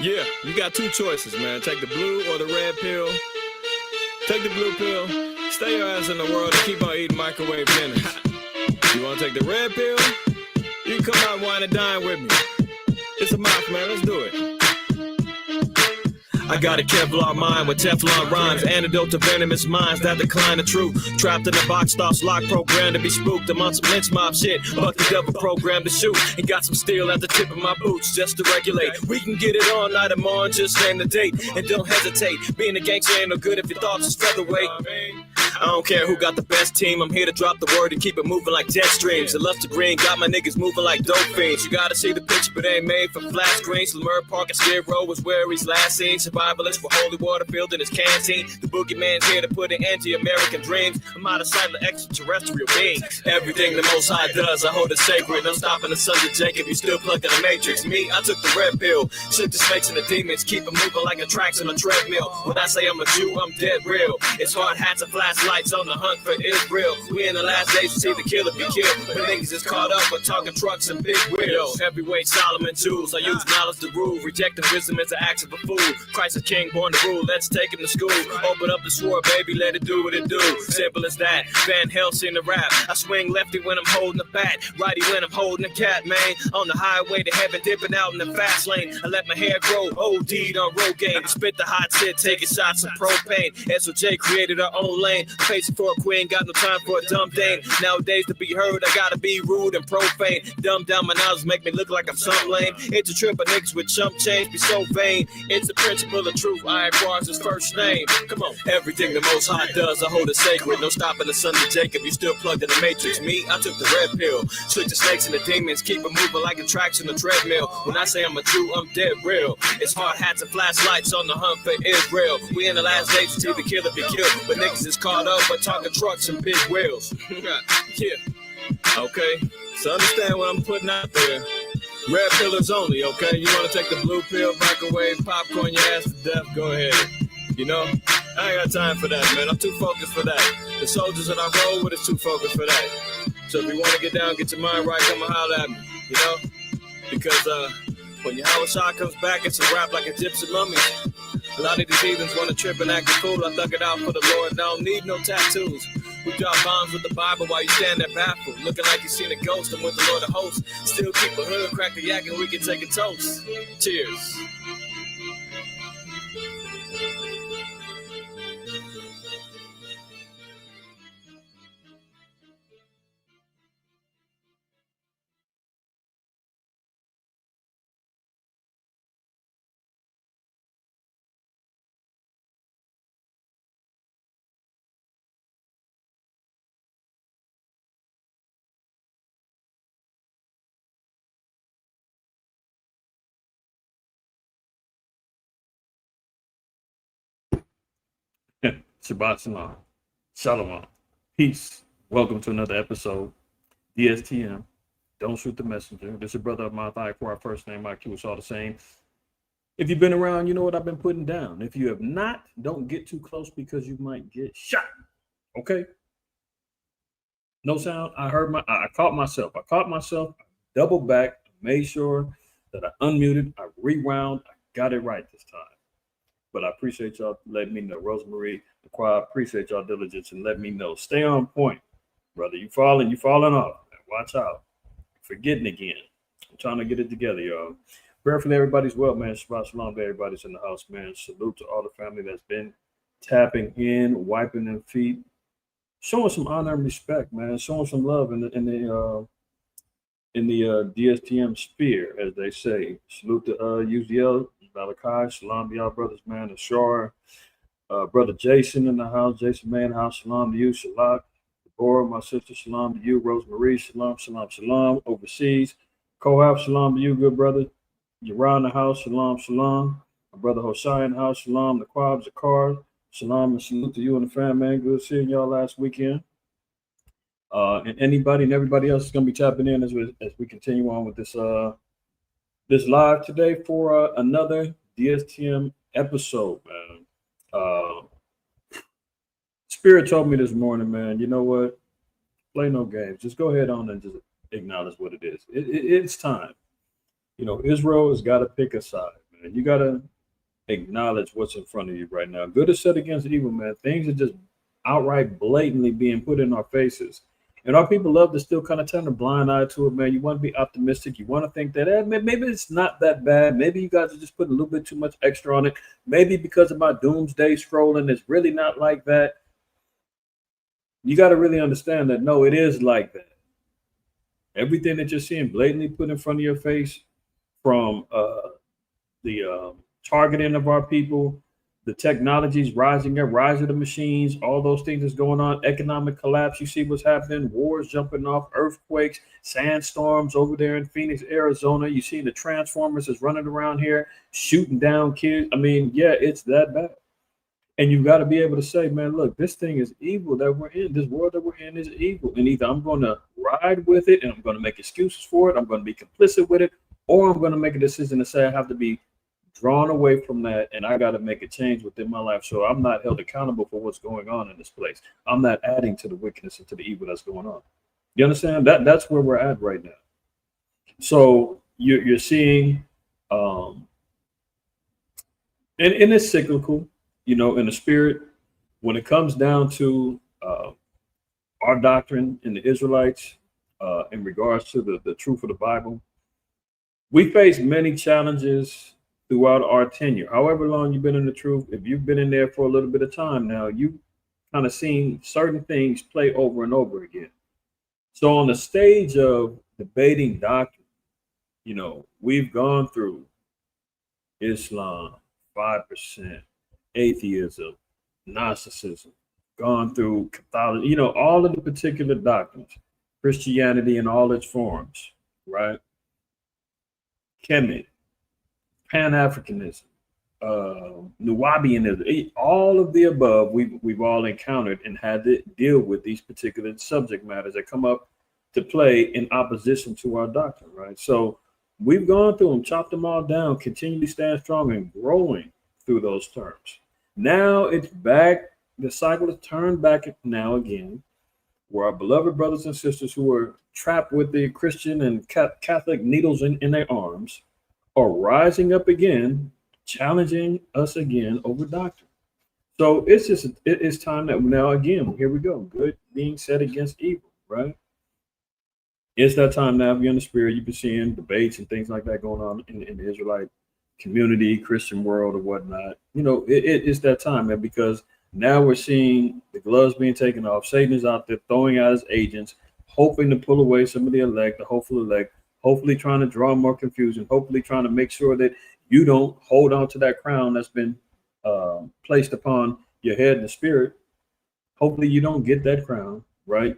Yeah, you got two choices, man. Take the blue or the red pill. Take the blue pill, stay your ass in the world and keep on eating microwave dinners. You wanna take the red pill? You can come out and wine and dine with me. It's a mouth, man, let's do it. I got a Kevlar mind with Teflon rhymes, antidote to venomous minds that decline the truth. Trapped in a box, thoughts locked, programmed to be spooked. I'm on some lynch mob shit, but the devil programmed to shoot. And got some steel at the tip of my boots just to regulate. We can get it all night and morning, just name the date. And don't hesitate, being a gangster ain't no good if your thoughts is featherweight. I don't care who got the best team, I'm here to drop the word and keep it moving like jet streams. The luster green got my niggas moving like dope fiends. You gotta see the picture, but it ain't made for flat screens. Lemur Park and Skid Row was where he's last seen. Survivalist with holy water filled in his canteen. The boogeyman's here to put an end to American dreams. I'm out of sight of extraterrestrial beings. Everything the Most High does, I hold it sacred. No stopping the sons of Jacob, you still plugged in the matrix. Me, I took the red pill. Shook the snakes and the demons, keep them moving like a tracks on a treadmill. When I say I'm a Jew, I'm dead real. It's hard hats and flashlights on the hunt for Israel. We in the last days to see the killer be killed. But niggas is caught up with talking trucks and big wheels. Heavyweight Solomon tools, I use knowledge to rule. Rejecting wisdom as an act of a fool. Christ is king, born to rule, let's take him to school. Open up the sword, baby, let it do what it do. Simple as that, Van Helsing the rap. I swing lefty when I'm holding a bat, righty when I'm holding a cat, man. On the highway to heaven, dipping out in the fast lane. I let my hair grow, OD'd on road game. Spit the hot shit, taking shots of propane. SOJ created our own lane. Facing for a queen, got no time for a dumb thing. Nowadays to be heard, I gotta be rude and profane. Dumb down my knowledge, make me look like I'm some lame. It's a trip of niggas with chump change, be so vain. It's the principle of truth, IQAhmath his first name. Come on, everything the Most High does, I hold it sacred. No stopping the son of Jacob, you still plugged in the matrix. Me, I took the red pill. Shook the snakes and the demons, keep them moving like a tracks in a treadmill. When I say I'm a Jew, I'm dead real. It's hard hats and flashlights on the hunt for Israel. We in the last days to see the killer be killed. But niggas is caught up by talking trucks and big wheels. Yeah. Okay. So understand what I'm putting out there. Red pillars only, okay? You want to take the blue pill, microwave, popcorn your ass to death, go ahead. You know? I ain't got time for that, man. I'm too focused for that. The soldiers that I roll with is too focused for that. So if you want to get down, get your mind right, come and holler at me, you know? Because when Yahweh Shah comes back, it's a rap like a gypsy mummy. A lot of these heathens want to trip and act a fool. I thug it out for the Lord, and I don't need no tattoos. We drop bombs with the Bible while you stand there baffled, looking like you seen a ghost. I'm with the Lord of hosts. Still keep a hood, crack the yak, and we can take a toast. Cheers. Shabbat Shalom. Shalom. Peace. Welcome to another episode. DSTM. Don't shoot the messenger. This is your brother of my for our first name, IQ. It's all the same. If you've been around, you know what I've been putting down. If you have not, don't get too close because you might get shot. Okay? No sound. I caught myself. I doubled back, made sure that I unmuted, I rewound, I got it right this time. But I appreciate y'all letting me know. Rosemary, the choir, appreciate y'all diligence and let me know. Stay on point, brother. You falling off. Watch out. Forgetting again. I'm trying to get it together, y'all. Prayerfully, everybody's well, man. Shabbat shalom to everybody's in the house, man. Salute to all the family that's been tapping in, wiping their feet, showing some honor and respect, man. Showing some love in the DSTM sphere, as they say. Salute to UZL, Malachi, shalom to y'all brothers, man. Ashar, brother Jason in the house, Jason man house, shalom to you. Shalak, Deborah, my sister, shalom to you. Rosemary, shalom, shalom, shalom. Overseas, Kohab, shalom to you, good brother. You're in the house, shalom, shalom. My brother Hosai in the house, shalom. The Quabs, the car, shalom and salute to you and the fam, man. Good seeing y'all last weekend. And anybody and everybody else is going to be tapping in as we continue on with this live today for another DSTM episode, man. Spirit told me this morning, man, you know what? Play no games. Just go ahead on and just acknowledge what it is. It's time. Israel has got to pick a side, man. You got to acknowledge what's in front of you right now. Good is set against evil, man. Things are just outright blatantly being put in our faces. And our people love to still kind of turn a blind eye to it, man. You want to be optimistic. You want to think that maybe it's not that bad. Maybe you guys are just putting a little bit too much extra on it. Maybe because of my doomsday scrolling, it's really not like that. You got to really understand that, no, it is like that. Everything that you're seeing blatantly put in front of your face, from the targeting of our people, the technologies rising up, rise of the machines, all those things that's going on, economic collapse. You see what's happening, wars jumping off, earthquakes, sandstorms over there in Phoenix, Arizona. You see the Transformers is running around here, shooting down kids. I mean, yeah, it's that bad. And you've got to be able to say, man, look, this thing is evil that we're in. This world that we're in is evil. And either I'm going to ride with it and I'm going to make excuses for it, I'm going to be complicit with it, or I'm going to make a decision to say I have to be drawn away from that and I got to make a change within my life so I'm not held accountable for what's going on in this place. I'm not adding to the wickedness and to the evil that's going on. You understand? That's where we're at right now. So you're seeing, and it's cyclical. In the spirit, when it comes down to our doctrine in the Israelites, in regards to the truth of the Bible, we face many challenges throughout our tenure. However long you've been in the truth, if you've been in there for a little bit of time now, you've kind of seen certain things play over and over again. So on the stage of debating doctrine, we've gone through Islam, 5%. Atheism, Gnosticism, gone through Catholicism, all of the particular doctrines, Christianity in all its forms, right? Kemet, Pan-Africanism, Nubianism, all of the above we've all encountered and had to deal with these particular subject matters that come up to play in opposition to our doctrine, right? So we've gone through them, chopped them all down, continually stand strong and growing through those terms. Now it's back. The cycle has turned back now again, where our beloved brothers and sisters who are trapped with the Christian and Catholic needles in their arms are rising up again, challenging us again over doctrine. So it's time that now again, here we go. Good being set against evil, right? It's that time now. If you're in the spirit, you've been seeing debates and things like that going on in the Israelite community, Christian world, or whatnot. It's that time, man, because now we're seeing the gloves being taken off. Satan is out there throwing out his agents, hoping to pull away some of the elect, the hopeful elect, hopefully trying to draw more confusion, hopefully trying to make sure that you don't hold on to that crown that's been placed upon your head in the spirit. Hopefully you don't get that crown, right?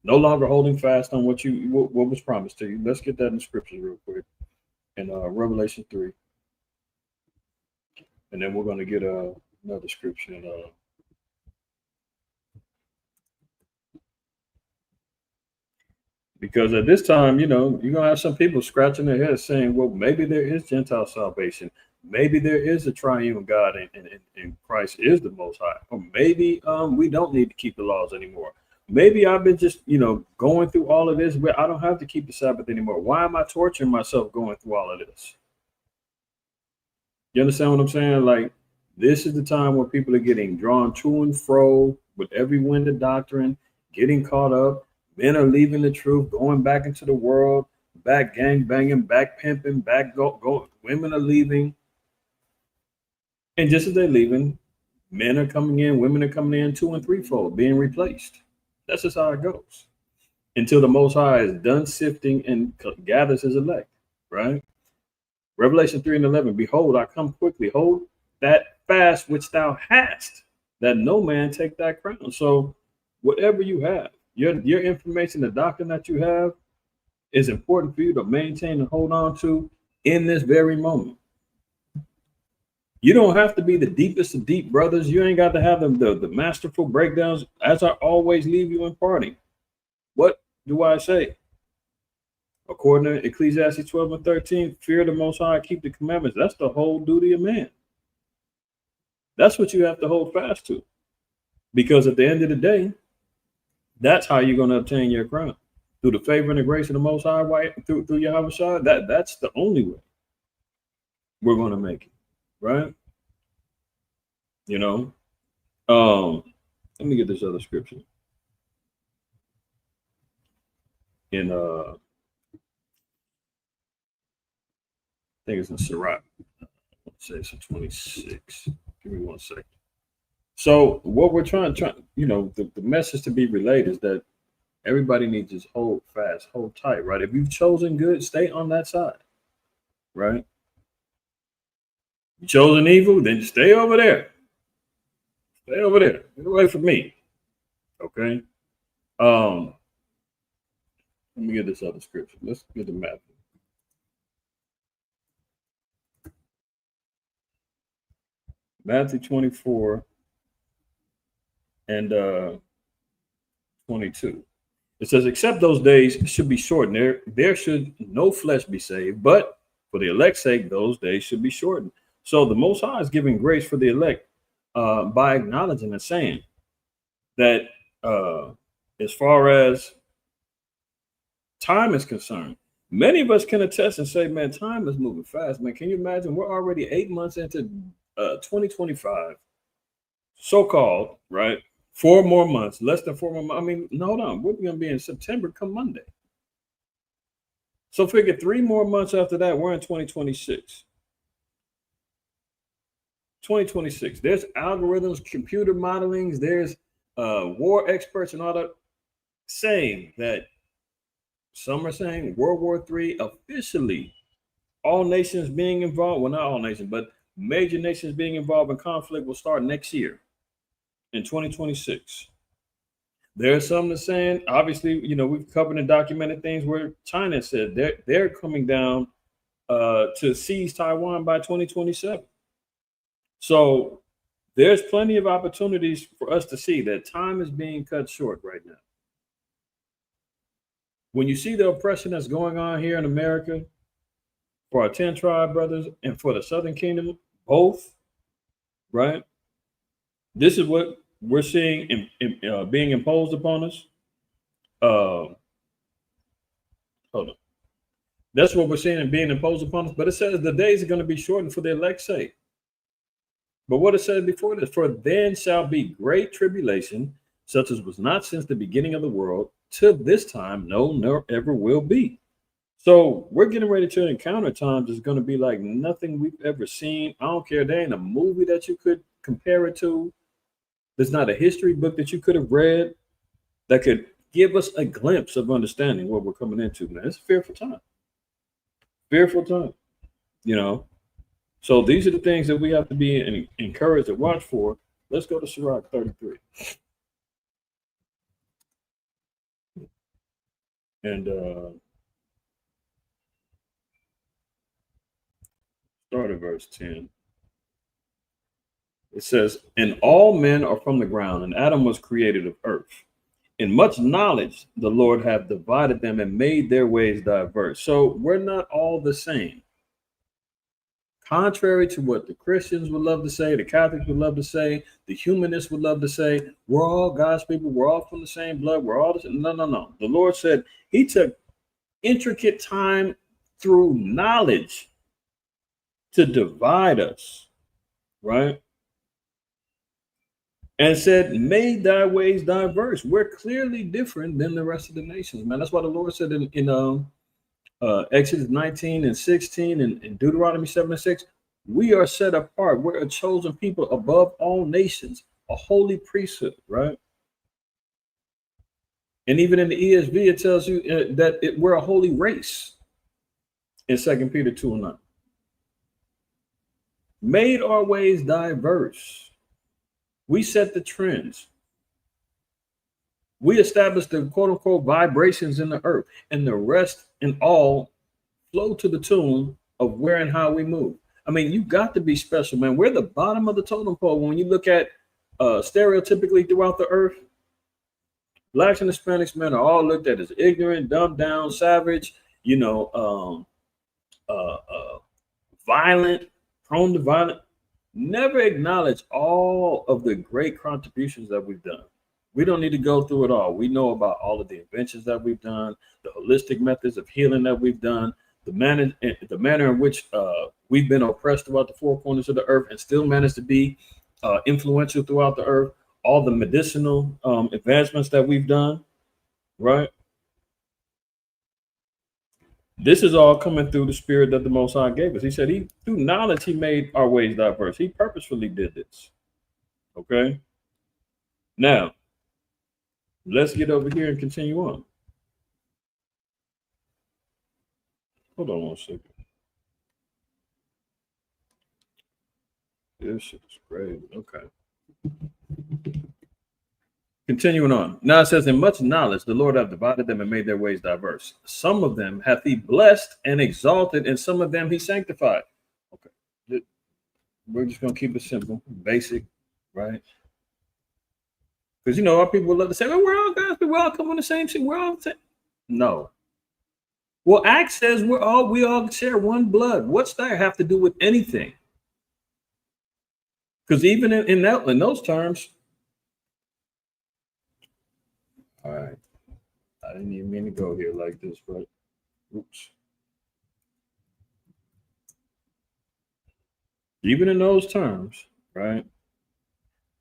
No longer holding fast on what was promised to you. Let's get that in scripture real quick. In Revelation 3. And then we're going to get another scripture in because at this time, you're going to have some people scratching their heads saying, well, maybe there is Gentile salvation. Maybe there is a triune God and Christ is the Most High. Or maybe we don't need to keep the laws anymore. Maybe I've been just, going through all of this where I don't have to keep the Sabbath anymore. Why am I torturing myself going through all of this? You understand what I'm saying? Like, this is the time where people are getting drawn to and fro with every wind of doctrine, getting caught up. Men are leaving the truth, going back into the world, back gang banging, back pimping, back go. Women are leaving. And just as they're leaving, men are coming in, women are coming in 2- and 3-fold, being replaced. That's just how it goes until the Most High is done sifting and gathers his elect, right? Revelation 3:11, behold, I come quickly. Hold that fast which thou hast, that no man take thy crown. So whatever you have, your information, the doctrine that you have is important for you to maintain and hold on to in this very moment. You don't have to be the deepest of deep brothers. You ain't got to have the masterful breakdowns, as I always leave you in parting. What do I say? According to Ecclesiastes 12:13, fear the Most High, keep the commandments. That's the whole duty of man. That's what you have to hold fast to. Because at the end of the day, that's how you're going to obtain your crown. through the favor and the grace of the Most High, right? Through Yahweh Shah, that's the only way we're going to make it, right? You know, let me get this other scripture in I think it's in Sirach. Let's say it's in 26. Give me 1 second. So what we're trying, the message to be relayed is that everybody needs to just hold fast, hold tight, right? If you've chosen good, stay on that side, right? You chosen evil, then stay over there. Stay over there. Get away from me. Okay. Let me get this other scripture. Let's get the Matthew. Matthew 24 and 22. It says, except those days should be shortened. There should no flesh be saved, but for the elect's sake, those days should be shortened. So the Most High is giving grace for the elect by acknowledging and saying that as far as time is concerned, many of us can attest and say, man, time is moving fast, man. Can you imagine? We're already 8 months into 2025, so-called, right? 4 more months, less than 4 more months. I mean, no, hold on. We're going to be in September come Monday. So figure 3 more months after that, we're in 2026. 2026. There's algorithms, computer modelings, there's war experts and all that saying that some are saying World War III officially, all nations being involved, well, not all nations, but major nations being involved in conflict will start next year in 2026. There's some that saying, obviously, we've covered and documented things where China said they're coming down to seize Taiwan by 2027. So there's plenty of opportunities for us to see that time is being cut short right now. When you see the oppression that's going on here in America for our 10 tribe brothers and for the Southern Kingdom, both, right? This is what we're seeing being imposed upon us. Hold on. That's what we're seeing being imposed upon us. But it says the days are going to be shortened for the elect's sake. But what it said before this, for then shall be great tribulation, such as was not since the beginning of the world to this time, no, nor ever will be. So we're getting ready to encounter times that's going to be like nothing we've ever seen. I don't care. There ain't a movie that you could compare it to. There's not a history book that you could have read that could give us a glimpse of understanding what we're coming into, man. It's a fearful time. Fearful time, So these are the things that we have to be encouraged to watch for. Let's go to Sirach 33. And start at verse 10. It says, and all men are from the ground, and Adam was created of earth. In much knowledge, the Lord hath divided them and made their ways diverse. So we're not all the same. Contrary to what the Christians would love to say, the Catholics would love to say, the humanists would love to say, we're all God's people, we're all from the same blood, we're all the same. No. The Lord said he took intricate time through knowledge to divide us, right? And said, made thy ways diverse. We're clearly different than the rest of the nations, man. That's why the Lord said in Exodus 19 and 16 and Deuteronomy 7 and 6, we are set apart. We're a chosen people above all nations, a holy priesthood, right? And even in the ESV, it tells you that we're a holy race in 2 Peter 2 and 9. Made our ways diverse. We set the trends. We established the quote unquote vibrations in the earth, and the rest and all flow to the tune of where and how we move. I mean, you got to be special, man. We're the bottom of the totem pole. When you look at stereotypically throughout the earth, Blacks and Hispanics, man, are all looked at as ignorant, dumbed down, savage, violent, prone to violence. Never acknowledge all of the great contributions that we've done. We don't need to go through it all. We know about all of the inventions that we've done, the holistic methods of healing that we've done, the manner in which we've been oppressed throughout the four corners of the earth and still managed to be influential throughout the earth, all the medicinal advancements that we've done, right? This is all coming through the spirit that the Most High gave us. He said through knowledge, he made our ways diverse. He purposefully did this. Okay. Now, let's get over here and continue on. Hold on one second. This shit is crazy. Okay. Continuing on. Now it says, in much knowledge, the Lord hath divided them and made their ways diverse. Some of them hath he blessed and exalted, and some of them he sanctified. Okay. We're just going to keep it simple, basic, right? Because, our people love to say, well, we're all guys, but we all come from the same thing. We're all the same. No. Well, Acts says we all share one blood. What's that have to do with anything? Because even in those terms, all right, I didn't even mean to go here like this, but oops. Even in those terms, right?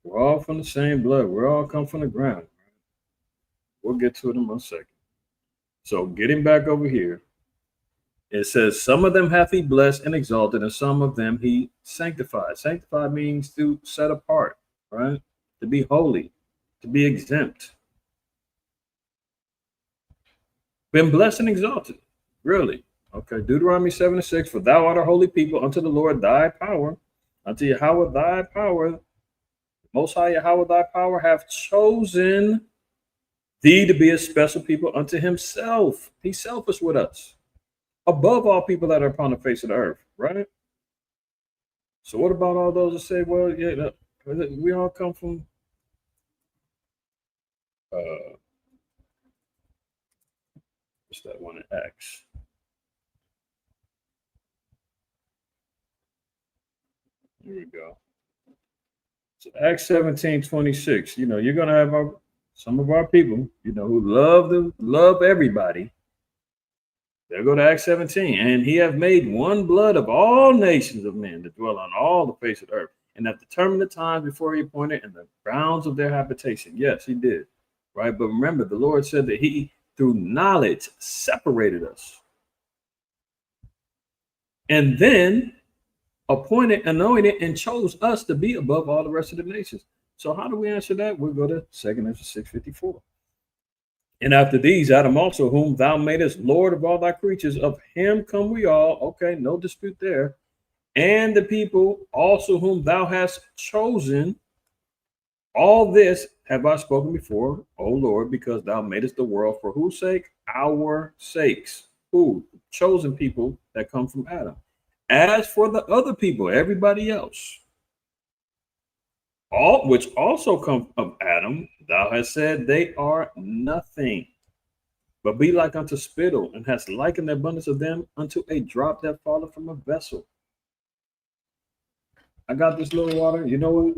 We're all from the same blood. We're all come from the ground. We'll get to it in 1 second. So getting back over here, it says, some of them hath he blessed and exalted, and some of them he sanctified. Sanctified means to set apart, right? To be holy, to be exempt. Been blessed and exalted. Really? Okay. Deuteronomy 7:6, for thou art a holy people unto the Lord thy power, unto Yahweh thy power. Most High Yahweh thy power hath chosen thee to be a special people unto himself. He's selfish with us, above all people that are upon the face of the earth, right? So what about all those that say, well, yeah, we all come from what's that one in Acts? Here we go. So Acts 17:26. You're gonna have some of our people, who love everybody. They'll go to Acts 17, and he hath made one blood of all nations of men to dwell on all the face of the earth, and hath determined the times before he appointed and the bounds of their habitation. Yes, he did, right? But remember, the Lord said that he, through knowledge, separated us, and then appointed, anointed, and chose us to be above all the rest of the nations. So how do we answer that? We'll go to 2 Ezra 6:54. And after these, Adam also, whom thou madest Lord of all thy creatures, of him come we all. Okay, no dispute there. And the people also whom thou hast chosen. All this have I spoken before, O Lord, because thou madest the world for whose sake? Our sakes. Who? Chosen people that come from Adam. As for the other people, everybody else, all which also come of Adam, thou hast said they are nothing, but be like unto spittle, and hast likened the abundance of them unto a drop that falleth from a vessel. I got this little water. You know what?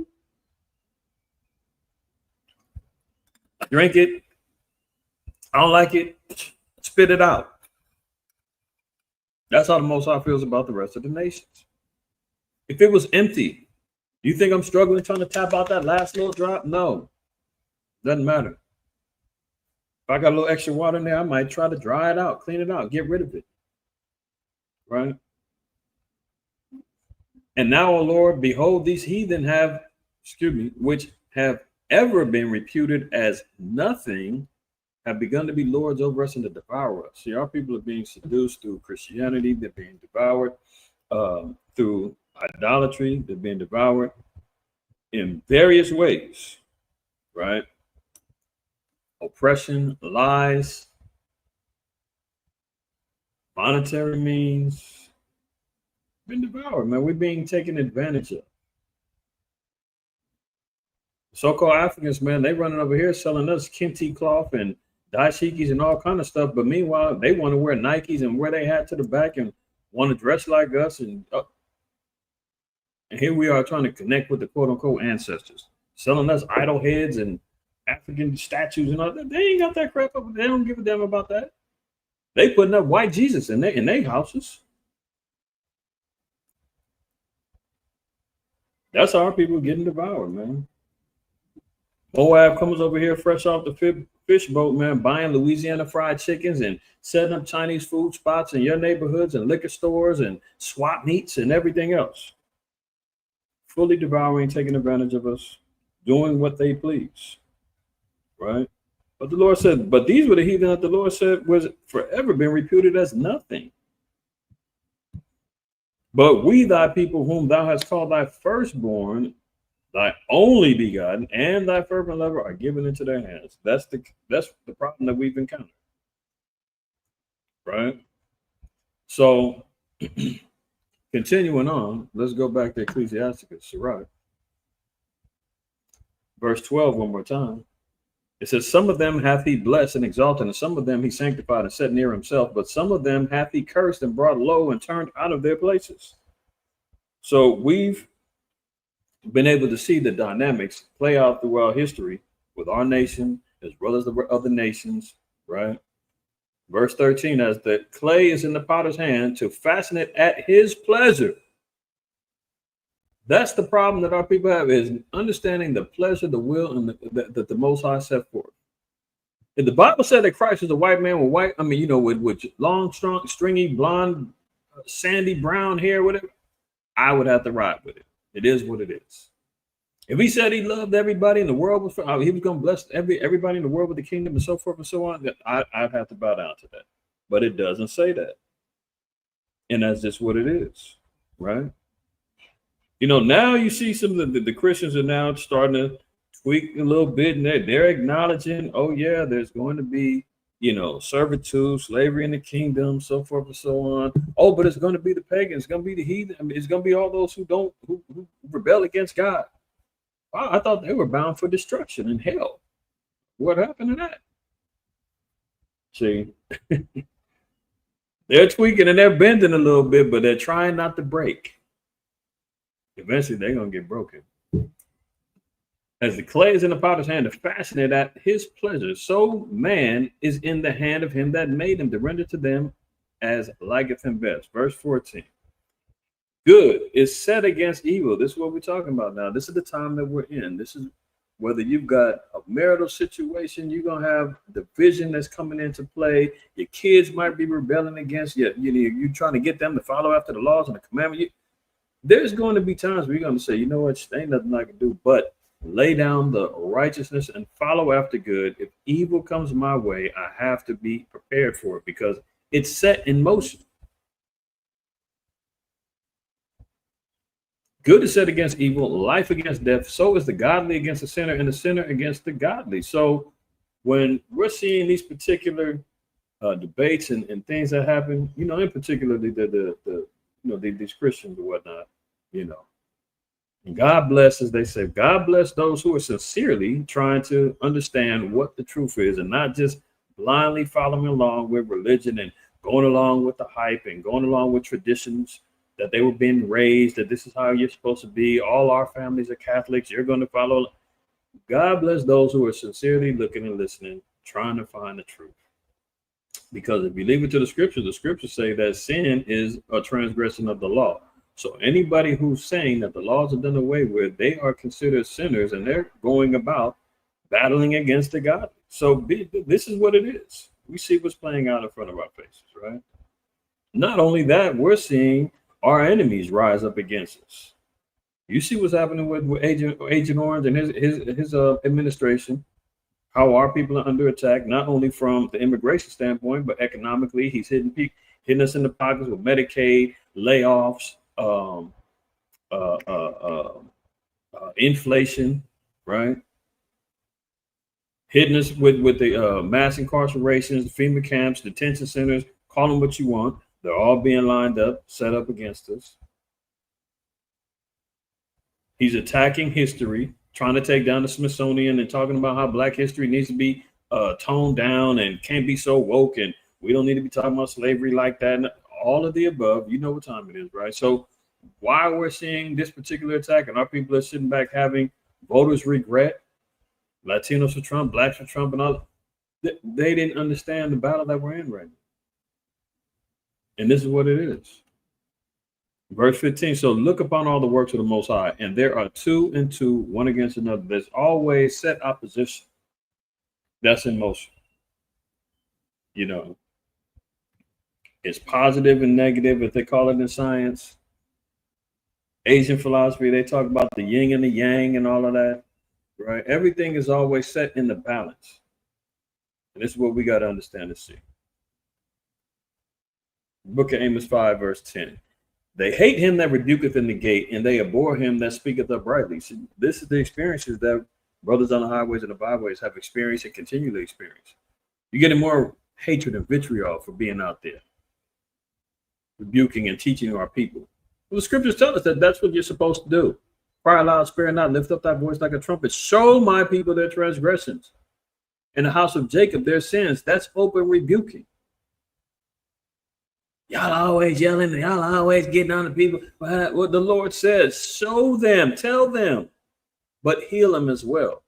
Drink it. I don't like it. Spit it out. That's how the Most High feels about the rest of the nations. If it was empty, you think I'm struggling trying to tap out that last little drop? No, doesn't matter. If I got a little extra water in there, I might try to dry it out, clean it out, get rid of it, right? And now, O Lord, behold, these heathen which have ever been reputed as nothing, have begun to be lords over us and to devour us. See, our people are being seduced through Christianity. They're being devoured through idolatry. They're being devoured in various ways, right? Oppression, lies, monetary means. Been devoured, man. We're being taken advantage of. So-called Africans, man, they running over here selling us kente cloth and dashikis and all kind of stuff. But meanwhile, they want to wear Nikes and wear their hat to the back and want to dress like us. And here we are trying to connect with the quote unquote ancestors, selling us idol heads and African statues and all that. They ain't got that crap up. They don't give a damn about that. They putting up white Jesus in their houses. That's how our people getting devoured, man. Moab comes over here fresh off the fish boat, man, buying Louisiana fried chickens and setting up Chinese food spots in your neighborhoods and liquor stores and swap meets and everything else. Fully devouring, taking advantage of us, doing what they please, right? But the Lord said, but these were the heathen that the Lord said was forever been reputed as nothing. But we, thy people, whom thou hast called thy firstborn, thy only begotten, and thy fervent lover are given into their hands. That's the problem that we've encountered, right? So, continuing on, let's go back to Ecclesiasticus, Sirach. Verse 12, one more time. It says, some of them hath he blessed and exalted, and some of them he sanctified and set near himself, but some of them hath he cursed and brought low and turned out of their places. So we've been able to see the dynamics play out throughout history with our nation as well as the other nations, right? Verse 13, as the clay is in the potter's hand to fasten it at his pleasure. That's the problem that our people have, is understanding the pleasure, the will, and that the Most High set forth. If the Bible said that Christ is a white man with white, with long, strong, stringy, blonde, sandy brown hair, whatever, I would have to ride with it. It is what it is. If he said he loved everybody in the world, he was going to bless everybody in the world with the kingdom and so forth and so on, I'd have to bow down to that. But it doesn't say that. And that's just what it is, right? Now you see some of the Christians are now starting to tweak a little bit, and they're acknowledging, oh yeah, there's going to be, servitude, slavery in the kingdom, so forth and so on. Oh, but it's going to be the pagans, it's going to be the heathen. It's going to be all those who rebel against God. I thought they were bound for destruction and hell. What happened to that? See, they're tweaking and they're bending a little bit, but they're trying not to break. Eventually, they're going to get broken. As the clay is in the potter's hand to fasten it at his pleasure, so man is in the hand of him that made him to render to them as liketh him best. Verse 14. Good is set against evil. This is what we're talking about now. This is the time that we're in. This is whether you've got a marital situation, you're going to have division that's coming into play. Your kids might be rebelling against you. You're trying to get them to follow after the laws and the commandments. There's going to be times where you're going to say, you know what, there ain't nothing I can do but lay down the righteousness and follow after good. If evil comes my way, I have to be prepared for it because it's set in motion. Good is set against evil, life against death. So is the godly against the sinner, and the sinner against the godly. So when we're seeing these particular debates and things that happen, in particular these Christians or whatnot, and God bless, as they say, God bless those who are sincerely trying to understand what the truth is and not just blindly following along with religion and going along with the hype and going along with traditions that they were being raised, that this is how you're supposed to be. All our families are Catholics. You're going to follow. God bless those who are sincerely looking and listening, trying to find the truth. Because if you leave it to the scriptures say that sin is a transgression of the law. So anybody who's saying that the laws are done away with, they are considered sinners and they're going about battling against the godly. So this is what it is. We see what's playing out in front of our faces, right? Not only that, we're seeing our enemies rise up against us. You see what's happening with Agent Orange and his administration, how our people are under attack, not only from the immigration standpoint, but economically. He's hitting us in the pockets with Medicaid, layoffs, inflation, right? Hitting us with the mass incarcerations, FEMA camps, detention centers, call them what you want. They're all being lined up, set up against us. He's attacking history, trying to take down the Smithsonian and talking about how Black history needs to be toned down and can't be so woke. And we don't need to be talking about slavery like that. And all of the above, you know what time it is, right? So while we're seeing this particular attack and our people are sitting back having voters regret, Latinos for Trump, blacks for Trump, and all. They didn't understand the battle that we're in right now. And this is what it is. Verse 15. So look upon all the works of the Most High, and there are two and two, one against another. There's always set opposition that's in motion. You know, it's positive and negative, if they call it in science. Asian philosophy, they talk about the yin and the yang and all of that, right? Everything is always set in the balance. And this is what we got to understand and see. Book of Amos 5, verse 10. They hate him that rebuketh in the gate, and they abhor him that speaketh uprightly. So this is the experiences that brothers on the highways and the byways have experienced and continually experience. You're getting more hatred and vitriol for being out there, rebuking and teaching our people. Well, the scriptures tell us that that's what you're supposed to do. Cry aloud, spare not, lift up thy voice like a trumpet. Show my people their transgressions. In the house of Jacob, their sins. That's open rebuking. Y'all always yelling, y'all always getting on the people. What the Lord says, show them, tell them, but heal them as well.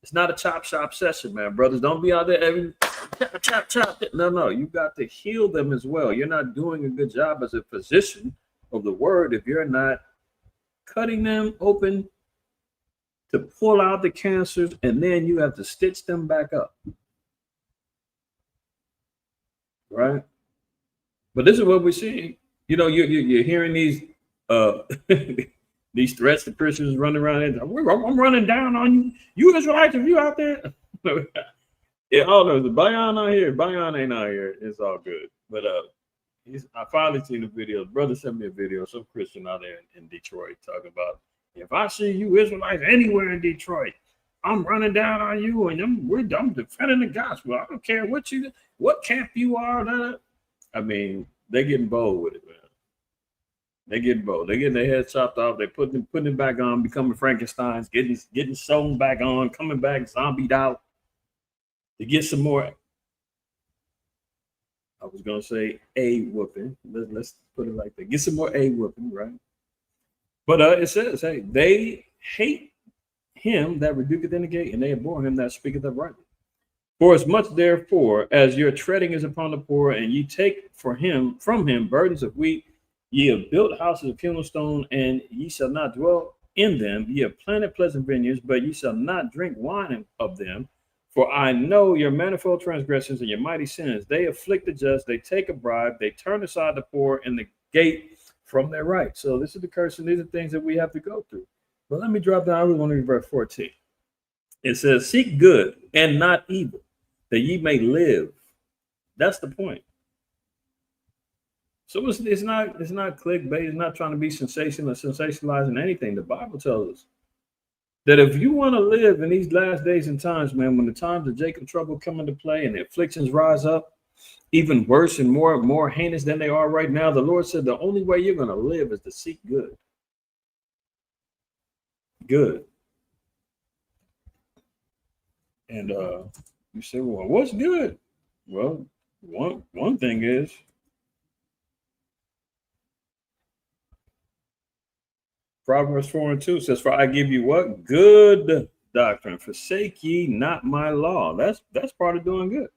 It's not a chop shop session, man. Brothers, don't be out there every chop. No, you got to heal them as well. You're not doing a good job as a physician of the word if you're not cutting them open to pull out the cancers, and then you have to stitch them back up. Right? But this is what we see. You know, you're hearing these these threats to Christians running around. I'm running down on you. You Israelites, if you out there. Yeah, all those Bayan out here. Bayan ain't out here. It's all good. But I finally seen the video. Brother sent me a video. Some Christian out there in Detroit talking about, if I see you Israelites anywhere in Detroit, I'm running down on you, and I'm defending the gospel. I don't care what camp you are. I mean, they're getting bold with it, man. They getting bold. They're getting their heads chopped off. They're putting it back on, becoming Frankensteins, getting sewn back on, coming back zombied out to get some more. I was gonna say a whooping. Let's put it like that. Get some more a whooping, right? But it says, hey, they hate him that rebuketh in the gate, and they abhor him that speaketh uprightly. For as much therefore as your treading is upon the poor, and ye take from him burdens of wheat, ye have built houses of hewn stone, and ye shall not dwell in them. Ye have planted pleasant vineyards, but ye shall not drink wine of them. For I know your manifold transgressions and your mighty sins. They afflict the just, they take a bribe, they turn aside the poor and the gate from their right. So this is the curse, and these are things that we have to go through. But let me drop down. I really want to read verse 14. It says, seek good and not evil, that ye may live. That's the point. So it's not clickbait. It's not trying to be sensational or sensationalizing anything. The Bible tells us that if you want to live in these last days and times, man, when the times of Jacob trouble come into play and the afflictions rise up, even worse and more heinous than they are right now, the Lord said the only way you're going to live is to seek good. Good. And you say, well, what's good? Well, one thing is, Proverbs 4:2 says, for I give you what? Good doctrine. Forsake ye not my law. That's part of doing good.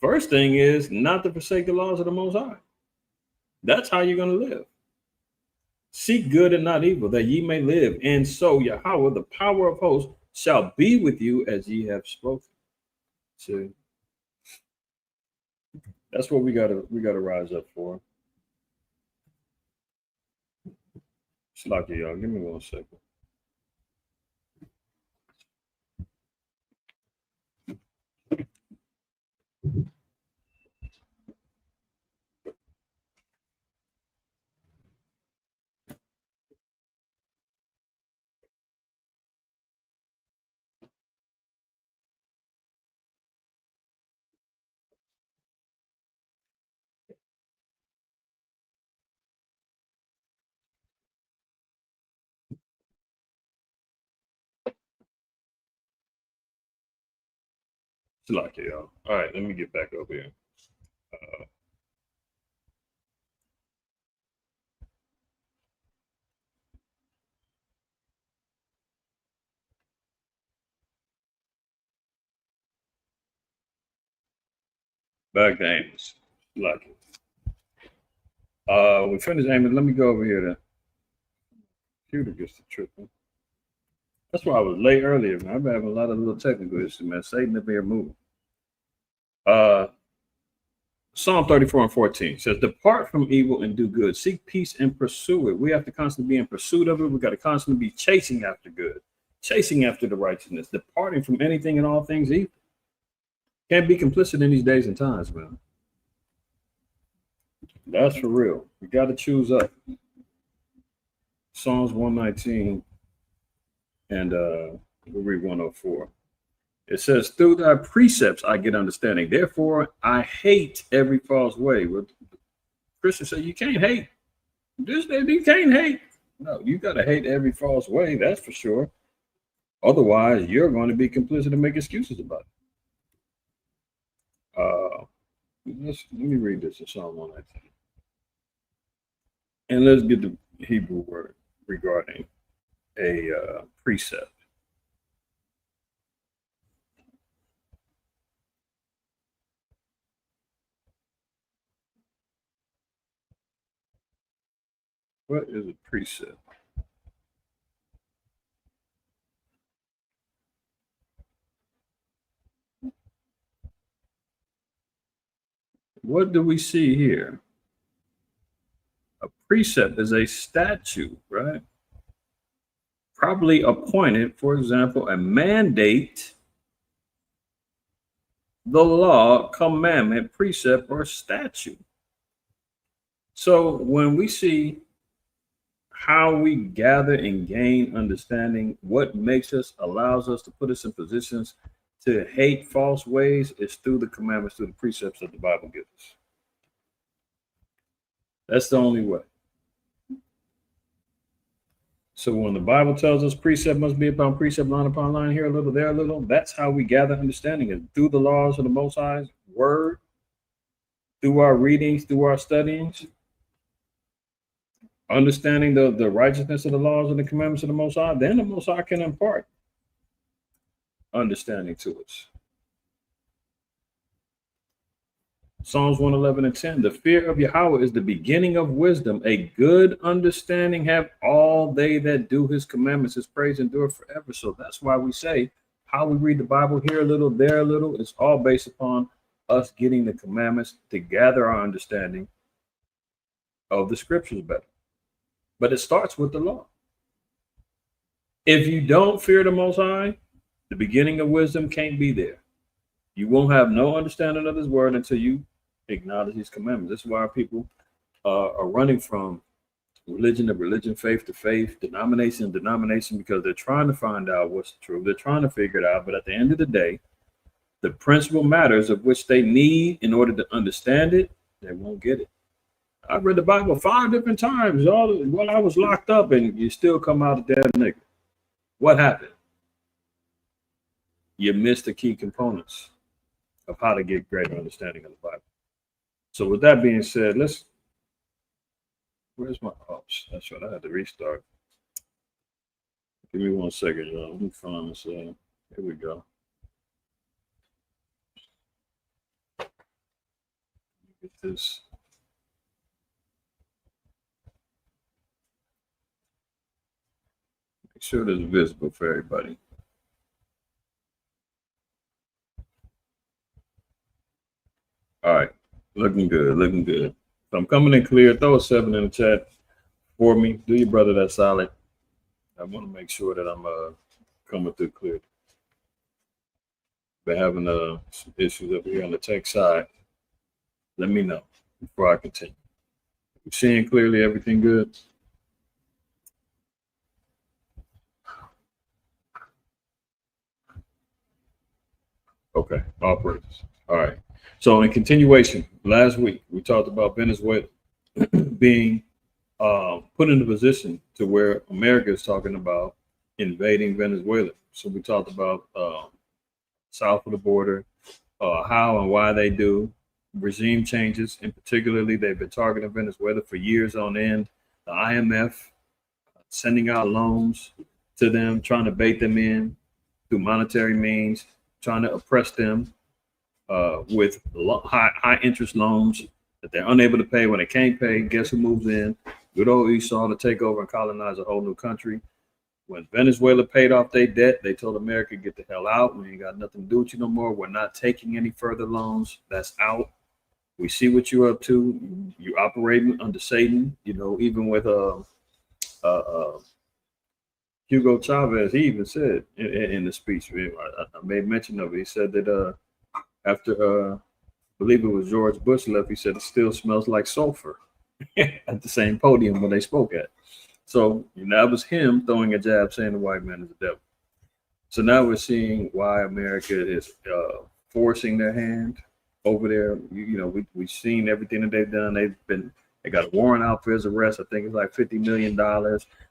First thing is not to forsake the laws of the Most High. That's how you're going to live. Seek good and not evil, that ye may live. And so Yahweh, the power of hosts, shall be with you as ye have spoken. See, that's what we gotta rise up for. Slack y'all. Give me 1 second. Slack y'all. All right, let me get back over here. Back to Amos. Lucky. We finished Amos. Let me go over here. The computer gets to tripping. That's why I was late earlier, man. I've been having a lot of little technical issues, man. Satan up here moving. Psalm 34 and 14 says, depart from evil and do good. Seek peace and pursue it. We have to constantly be in pursuit of it. We got to constantly be chasing after good, chasing after the righteousness, departing from anything and all things evil. Can't be complicit in these days and times, man. That's for real. We got to choose up. Psalms 119 and we'll read 104. It says, through thy precepts I get understanding. Therefore, I hate every false way. Christians say you can't hate. You can't hate. No, you got to hate every false way. That's for sure. Otherwise, you're going to be complicit and make excuses about it. Let me read this in Psalm 119. And let's get the Hebrew word regarding a precept. What is a precept? What do we see here? A precept is a statute, right? Probably appointed, for example, a mandate, the law, commandment, precept, or statute. So when we see how we gather and gain understanding, what makes us, allows us to put us in positions to hate false ways is through the commandments, through the precepts that the Bible gives us. That's the only way. So when the Bible tells us precept must be upon precept, line upon line, here a little, there a little, that's how we gather understanding, is through the laws of the Most High's word, through our readings, through our studyings, understanding the righteousness of the laws and the commandments of the Most High. Then the Most High can impart understanding to us. Psalms 111 and 10, the fear of Yahweh is the beginning of wisdom. A good understanding have all they that do his commandments. His praise endure forever. So that's why we say how we read the Bible, here a little, there a little. It's all based upon us getting the commandments to gather our understanding of the scriptures better. But it starts with the law. If you don't fear the Most High, the beginning of wisdom can't be there. You won't have no understanding of his word until you acknowledge his commandments. This is why people are running from religion to religion, faith to faith, denomination to denomination, because they're trying to find out what's true. They're trying to figure it out. But at the end of the day, the principal matters of which they need in order to understand it, they won't get it. I've read the Bible 5 different times while I was locked up, and you still come out a dead nigga. What happened? You missed the key components of how to get greater understanding of the Bible. So with that being said, where's my ops? That's right, I had to restart. Give me 1 second, y'all. Let me find this. Here we go. Get this. Make sure this is visible for everybody. All right, looking good, looking good. So I'm coming in clear. Throw a 7 in the chat for me. Do your brother that solid. I want to make sure that I'm coming through clear. Been having some issues up here on the tech side. Let me know before I continue. You seeing clearly? Everything good? Okay, all praises. All right. So in continuation, last week we talked about Venezuela being put in a position to where America is talking about invading Venezuela. So we talked about south of the border, how and why they do, regime changes, and particularly they've been targeting Venezuela for years on end. The IMF sending out loans to them, trying to bait them in through monetary means, trying to oppress them. with high interest loans that they're unable to pay. When they can't pay, guess who moves in? Good old Esau to take over and colonize a whole new country. When Venezuela paid off their debt, they told America, get the hell out. We ain't got nothing to do with you no more. We're not taking any further loans. That's out. We see what you're up to. You're operating under Satan. You know, even with Hugo Chavez, he even said in the speech, I made mention of it. He said that after, I believe it was George Bush left, he said it still smells like sulfur at the same podium where they spoke at. So that was him throwing a jab saying the white man is the devil. So now we're seeing why America is forcing their hand over there. We've seen everything that they've done. They got a warrant out for his arrest. I think it's like $50 million.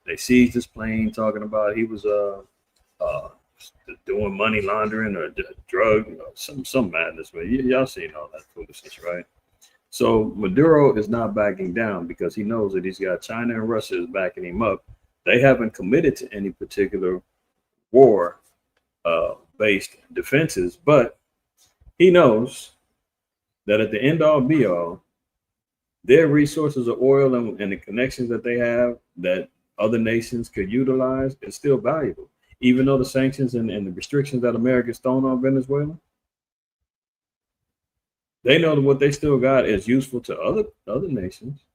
They seized his plane, talking about he was doing money laundering or drug, some madness. But y'all seen all that foolishness, right? So Maduro is not backing down because he knows that he's got China and Russia is backing him up. They haven't committed to any particular war-based defenses, but he knows that at the end all be all, their resources of oil and the connections that they have that other nations could utilize is still valuable. Even though the sanctions and the restrictions that America's thrown on Venezuela, they know that what they still got is useful to other nations.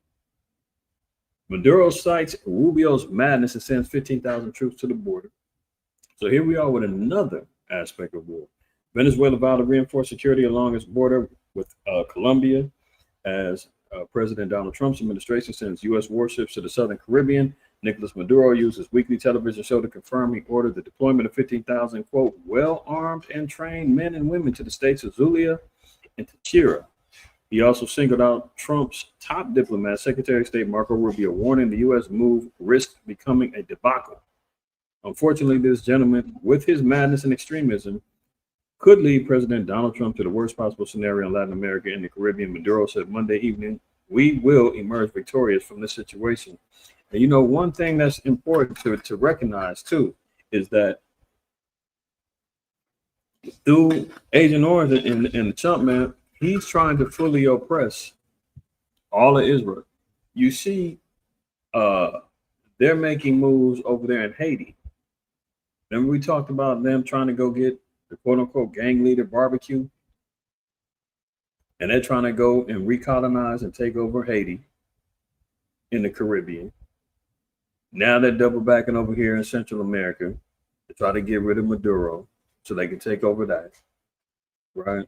Maduro cites Rubio's madness and sends 15,000 troops to the border. So here we are with another aspect of war. Venezuela vowed to reinforce security along its border with Colombia as President Donald Trump's administration sends U.S. warships to the Southern Caribbean. Nicolas Maduro used his weekly television show to confirm he ordered the deployment of 15,000, quote, well-armed and trained men and women to the states of Zulia and Táchira. He also singled out Trump's top diplomat, Secretary of State Marco Rubio, warning the U.S. move risked becoming a debacle. Unfortunately, this gentleman, with his madness and extremism, could lead President Donald Trump to the worst possible scenario in Latin America and the Caribbean. Maduro said Monday evening, we will emerge victorious from this situation. And one thing that's important to recognize too is that through Agent Orange and the Trump man, he's trying to fully oppress all of Israel. You see, they're making moves over there in Haiti. Remember we talked about them trying to go get the quote-unquote gang leader barbecue? And they're trying to go and recolonize and take over Haiti in the Caribbean. Now they're double backing over here in Central America to try to get rid of Maduro so they can take over that, right?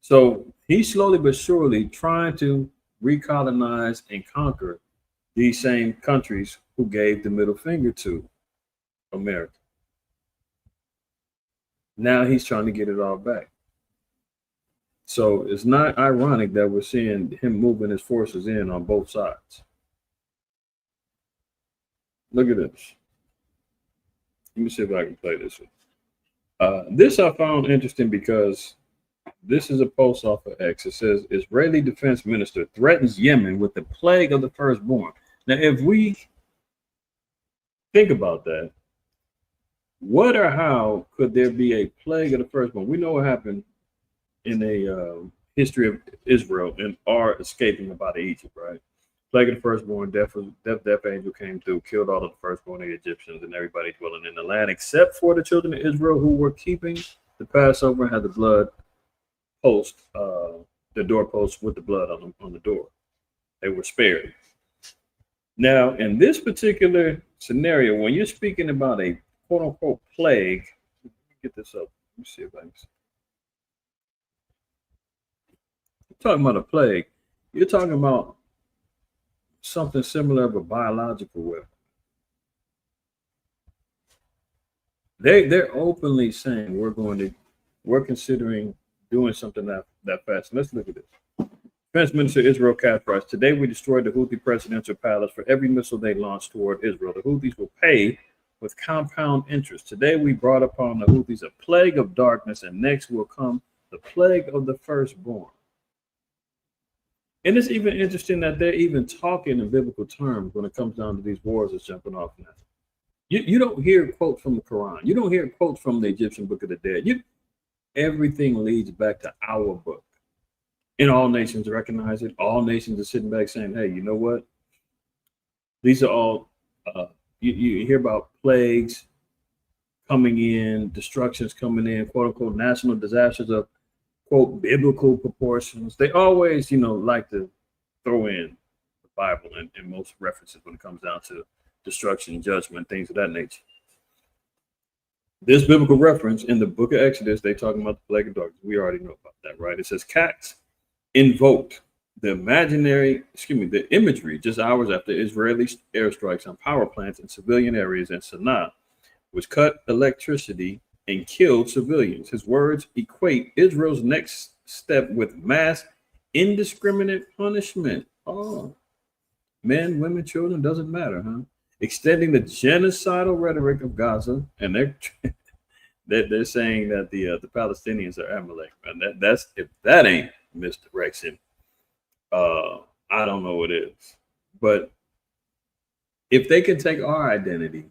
So he's slowly but surely trying to recolonize and conquer these same countries who gave the middle finger to America. Now he's trying to get it all back. So it's not ironic that we're seeing him moving his forces in on both sides. Look at this. Let me see if I can play this. This I found interesting because this is a post off of X. It says Israeli defense minister threatens Yemen with the plague of the firstborn. Now, if we think about that, what or how could there be a plague of the firstborn? We know what happened in a history of Israel and our escaping up out of Egypt, right? Plague of the firstborn, death angel came through, killed all of the firstborn of the Egyptians and everybody dwelling in the land, except for the children of Israel who were keeping the Passover and had the blood post, the doorpost with the blood on the door. They were spared. Now, in this particular scenario, when you're speaking about a quote unquote plague, get this up. Let me see if I can see. Talking about a plague, you're talking about something similar of a biological weapon. They're openly saying we're considering doing something that fast. Let's look at this. Defense Minister Israel Katz writes, today we destroyed the Houthi presidential palace. For every missile they launched toward Israel, the Houthis will pay with compound interest. Today we brought upon the Houthis a plague of darkness, and next will come the plague of the firstborn. And it's even interesting that they're even talking in biblical terms when it comes down to these wars that's jumping off now. You don't hear quotes from the Quran. You don't hear quotes from the Egyptian Book of the Dead. Everything leads back to our book. And all nations recognize it. All nations are sitting back saying, hey, you know what? These are all, you hear about plagues coming in, destructions coming in, quote unquote, national disasters of, quote, biblical proportions. They always, like to throw in the Bible in most references when it comes down to destruction, judgment, things of that nature. This biblical reference in the book of Exodus, they talking about the plague of darkness. We already know about that, right? It says cats invoked the imagery just hours after Israeli airstrikes on power plants in civilian areas in Sana'a, which cut electricity and killed civilians. His words equate Israel's next step with mass indiscriminate punishment. Oh, men, women, children, doesn't matter, huh? Extending the genocidal rhetoric of Gaza, and they're saying that the Palestinians are Amalek, man. That's if that ain't misdirection, I don't know what is. But if they can take our identity,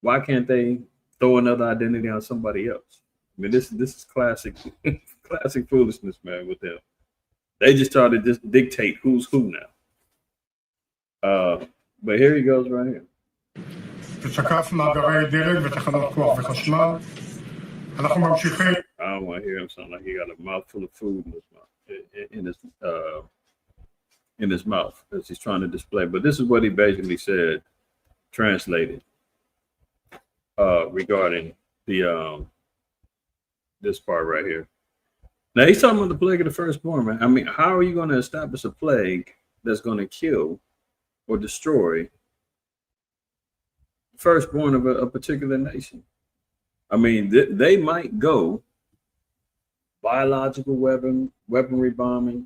why can't they throw another identity on somebody else? I mean, this is classic classic foolishness, man. With them, they just try to just dictate who's who now. But here he goes right here. תשקף מאגרי דלק ותחנות כוח וחשמל. אנחנו ממשיכים. I don't want to hear him sound like he got a mouthful of food in his mouth, in his mouth as he's trying to display. But this is what he basically said, translated, regarding the this part right here. Now he's talking about the plague of the firstborn, man. I mean, how are you going to establish a plague that's going to kill or destroy firstborn of a particular nation? I mean, they might go biological weaponry bombing.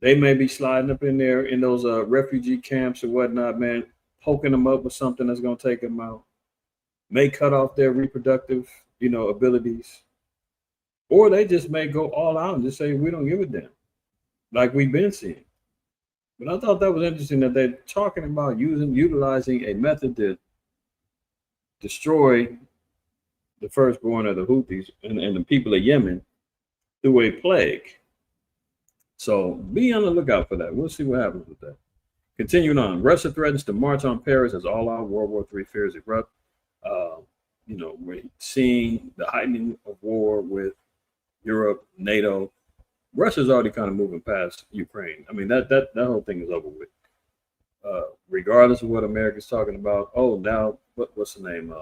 They may be sliding up in there in those refugee camps or whatnot, man, poking them up with something that's going to take them out. May cut off their reproductive, abilities. Or they just may go all out and just say, we don't give a damn, like we've been seeing. But I thought that was interesting that they're talking about utilizing a method to destroy the firstborn of the Houthis and the people of Yemen through a plague. So be on the lookout for that. We'll see what happens with that. Continuing on, Russia threatens to march on Paris as all-out World War III fears erupt. We're seeing the heightening of war with Europe, NATO. Russia's already kind of moving past Ukraine. I mean, that whole thing is over with. Regardless of what America's talking about. Oh, now what's the name?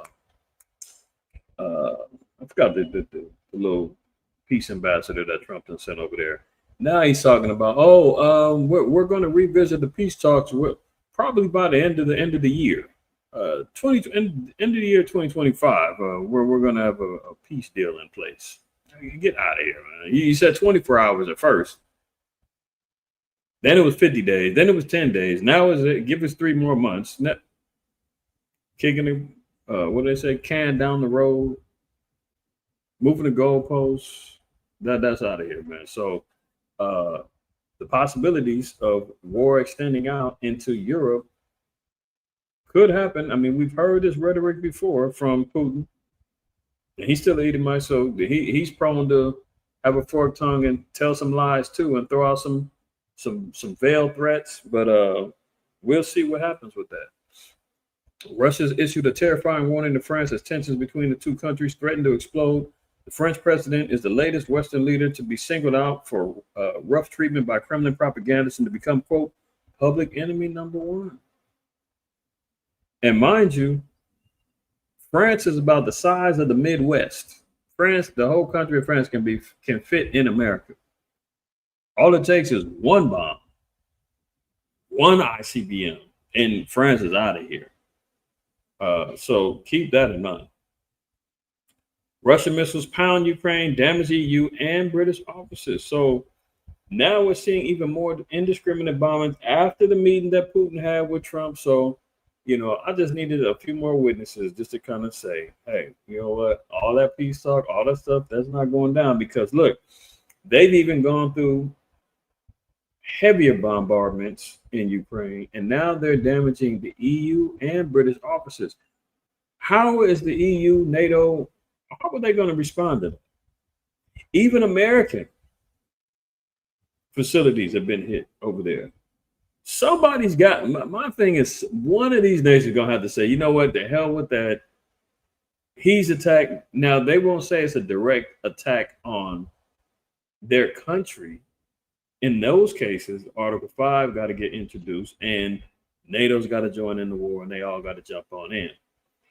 I forgot the little peace ambassador that Trump done sent over there. Now he's talking about, we're going to revisit the peace talks probably by the end of the year, end of the year 2025, where we're going to have a peace deal in place. Get out of here, man. You said 24 hours at first. Then it was 50 days. Then it was 10 days. Now give us 3 more months. Kicking the, what do they say? Can down the road. Moving the goalposts. That's out of here, man. So the possibilities of war extending out into Europe could happen. I mean, we've heard this rhetoric before from Putin. And he's still eating my so he's prone to have a forked tongue and tell some lies too and throw out some veiled threats. But we'll see what happens with that. Russia's issued a terrifying warning to France as tensions between the two countries threaten to explode. The French president is the latest Western leader to be singled out for rough treatment by Kremlin propagandists and to become, quote, public enemy number one. And mind you, France is about the size of the Midwest. France, the whole country of France can fit in America. All it takes is one bomb, one ICBM, and France is out of here. So keep that in mind. Russian missiles pound Ukraine, damage EU and British offices. So now we're seeing even more indiscriminate bombings after the meeting that Putin had with Trump. So, I just needed a few more witnesses just to kind of say, hey, you know what? All that peace talk, all that stuff, that's not going down. Because look, they've even gone through heavier bombardments in Ukraine, and now they're damaging the EU and British offices. How is the EU, NATO, how are they going to respond to that? Even American facilities have been hit over there. Somebody's got, my thing is, one of these nations gonna have to say, you know what, the hell with that. He's attacked. Now, they won't say it's a direct attack on their country. In those cases, Article 5 got to get introduced and NATO's got to join in the war and they all got to jump on in.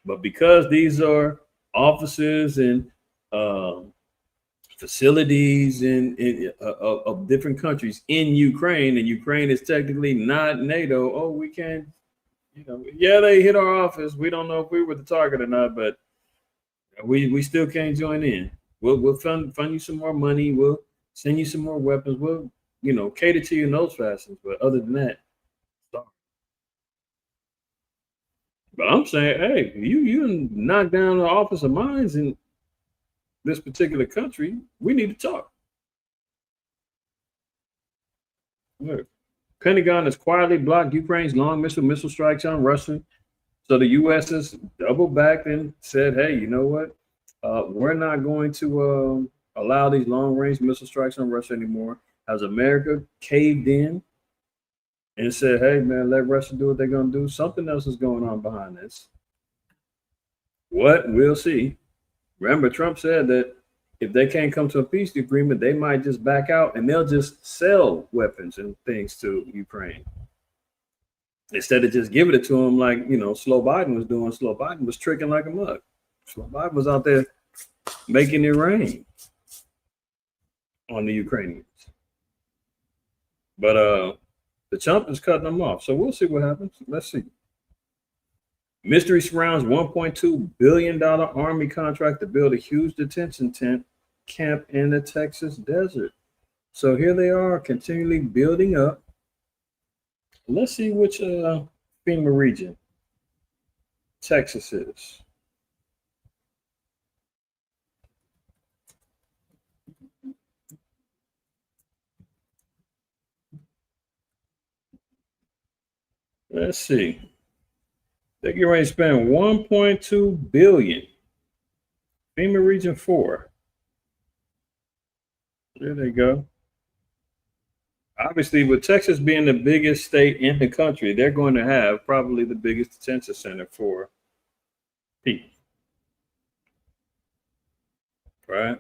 But because these are offices and facilities of different countries in Ukraine, and Ukraine is technically not NATO, oh, we can't, yeah, they hit our office. We don't know if we were the target or not, but we still can't join in. We'll fund you some more money. We'll send you some more weapons. We'll, cater to you in those fashions. But other than that, sorry. But I'm saying, hey, you knock down the office of mines in this particular country. We need to talk. Look, Pentagon has quietly blocked Ukraine's long missile strikes on Russia. So the U.S. has doubled back and said, hey, you know what? We're not going to allow these long-range missile strikes on Russia anymore. Has America caved in and said, hey, man, let Russia do what they're going to do? Something else is going on behind this. What? We'll see. Remember, Trump said that if they can't come to a peace agreement, they might just back out and they'll just sell weapons and things to Ukraine. Instead of just giving it to them like, Slow Biden was doing. Slow Biden was tricking like a mug. Slow Biden was out there making it rain on the Ukrainians. But the Trump is cutting them off. So we'll see what happens. Let's see. Mystery surrounds $1.2 billion Army contract to build a huge detention camp in the Texas desert. So here they are continually building up. Let's see which FEMA region Texas is. Let's see. They're getting ready to spend $1.2 billion. FEMA Region 4. There they go. Obviously, with Texas being the biggest state in the country, they're going to have probably the biggest detention center for people. Right?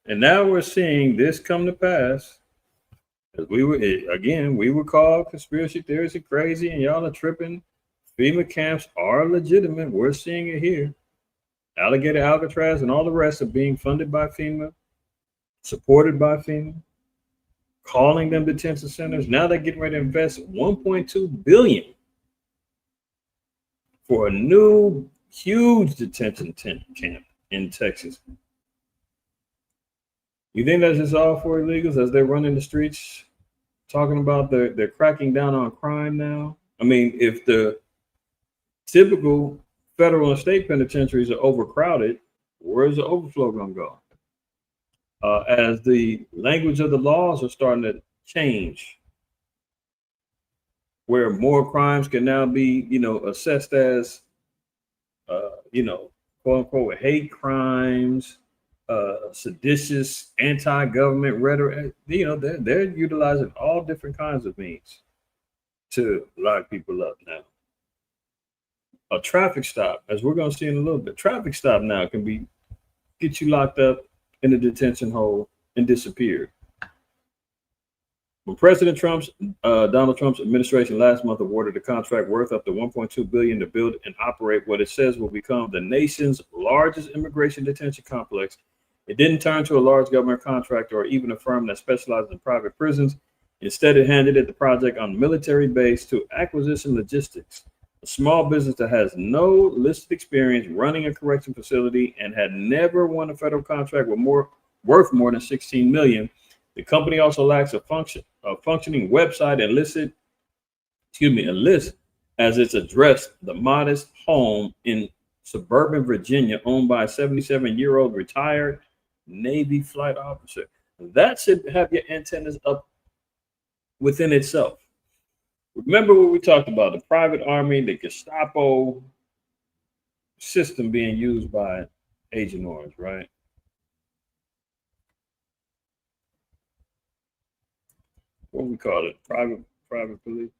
And now we're seeing this come to pass. As we would call conspiracy theories are crazy and y'all are tripping. FEMA camps are legitimate. We're seeing it here. Alligator, Alcatraz, and all the rest are being funded by FEMA, supported by FEMA, calling them detention centers. Now they're getting ready to invest $1.2 billion for a new huge detention camp in Texas. You think that's just all for illegals as they're running the streets, talking about they're cracking down on crime now? I mean, if the typical federal and state penitentiaries are overcrowded, where's the overflow going to go? As the language of the laws are starting to change, where more crimes can now be, assessed as, quote unquote, hate crimes, seditious, anti-government rhetoric. They're utilizing all different kinds of means to lock people up now. A traffic stop, as we're going to see in a little bit, traffic stop now can get you locked up in a detention hole and disappeared. When Donald Trump's administration last month awarded a contract worth up to $1.2 billion to build and operate what it says will become the nation's largest immigration detention complex, it didn't turn to a large government contractor or even a firm that specializes in private prisons. Instead, it handed the project on military base to Acquisition Logistics, a small business that has no listed experience running a correction facility and had never won a federal contract worth more than $16 million. The company also lacks a functioning website and lists as its address the modest home in suburban Virginia owned by a 77-year-old retired Navy flight officer. That should have your antennas up within itself. Remember what we talked about, the private army, the Gestapo system being used by Agent Orange, right? what we call it, private police.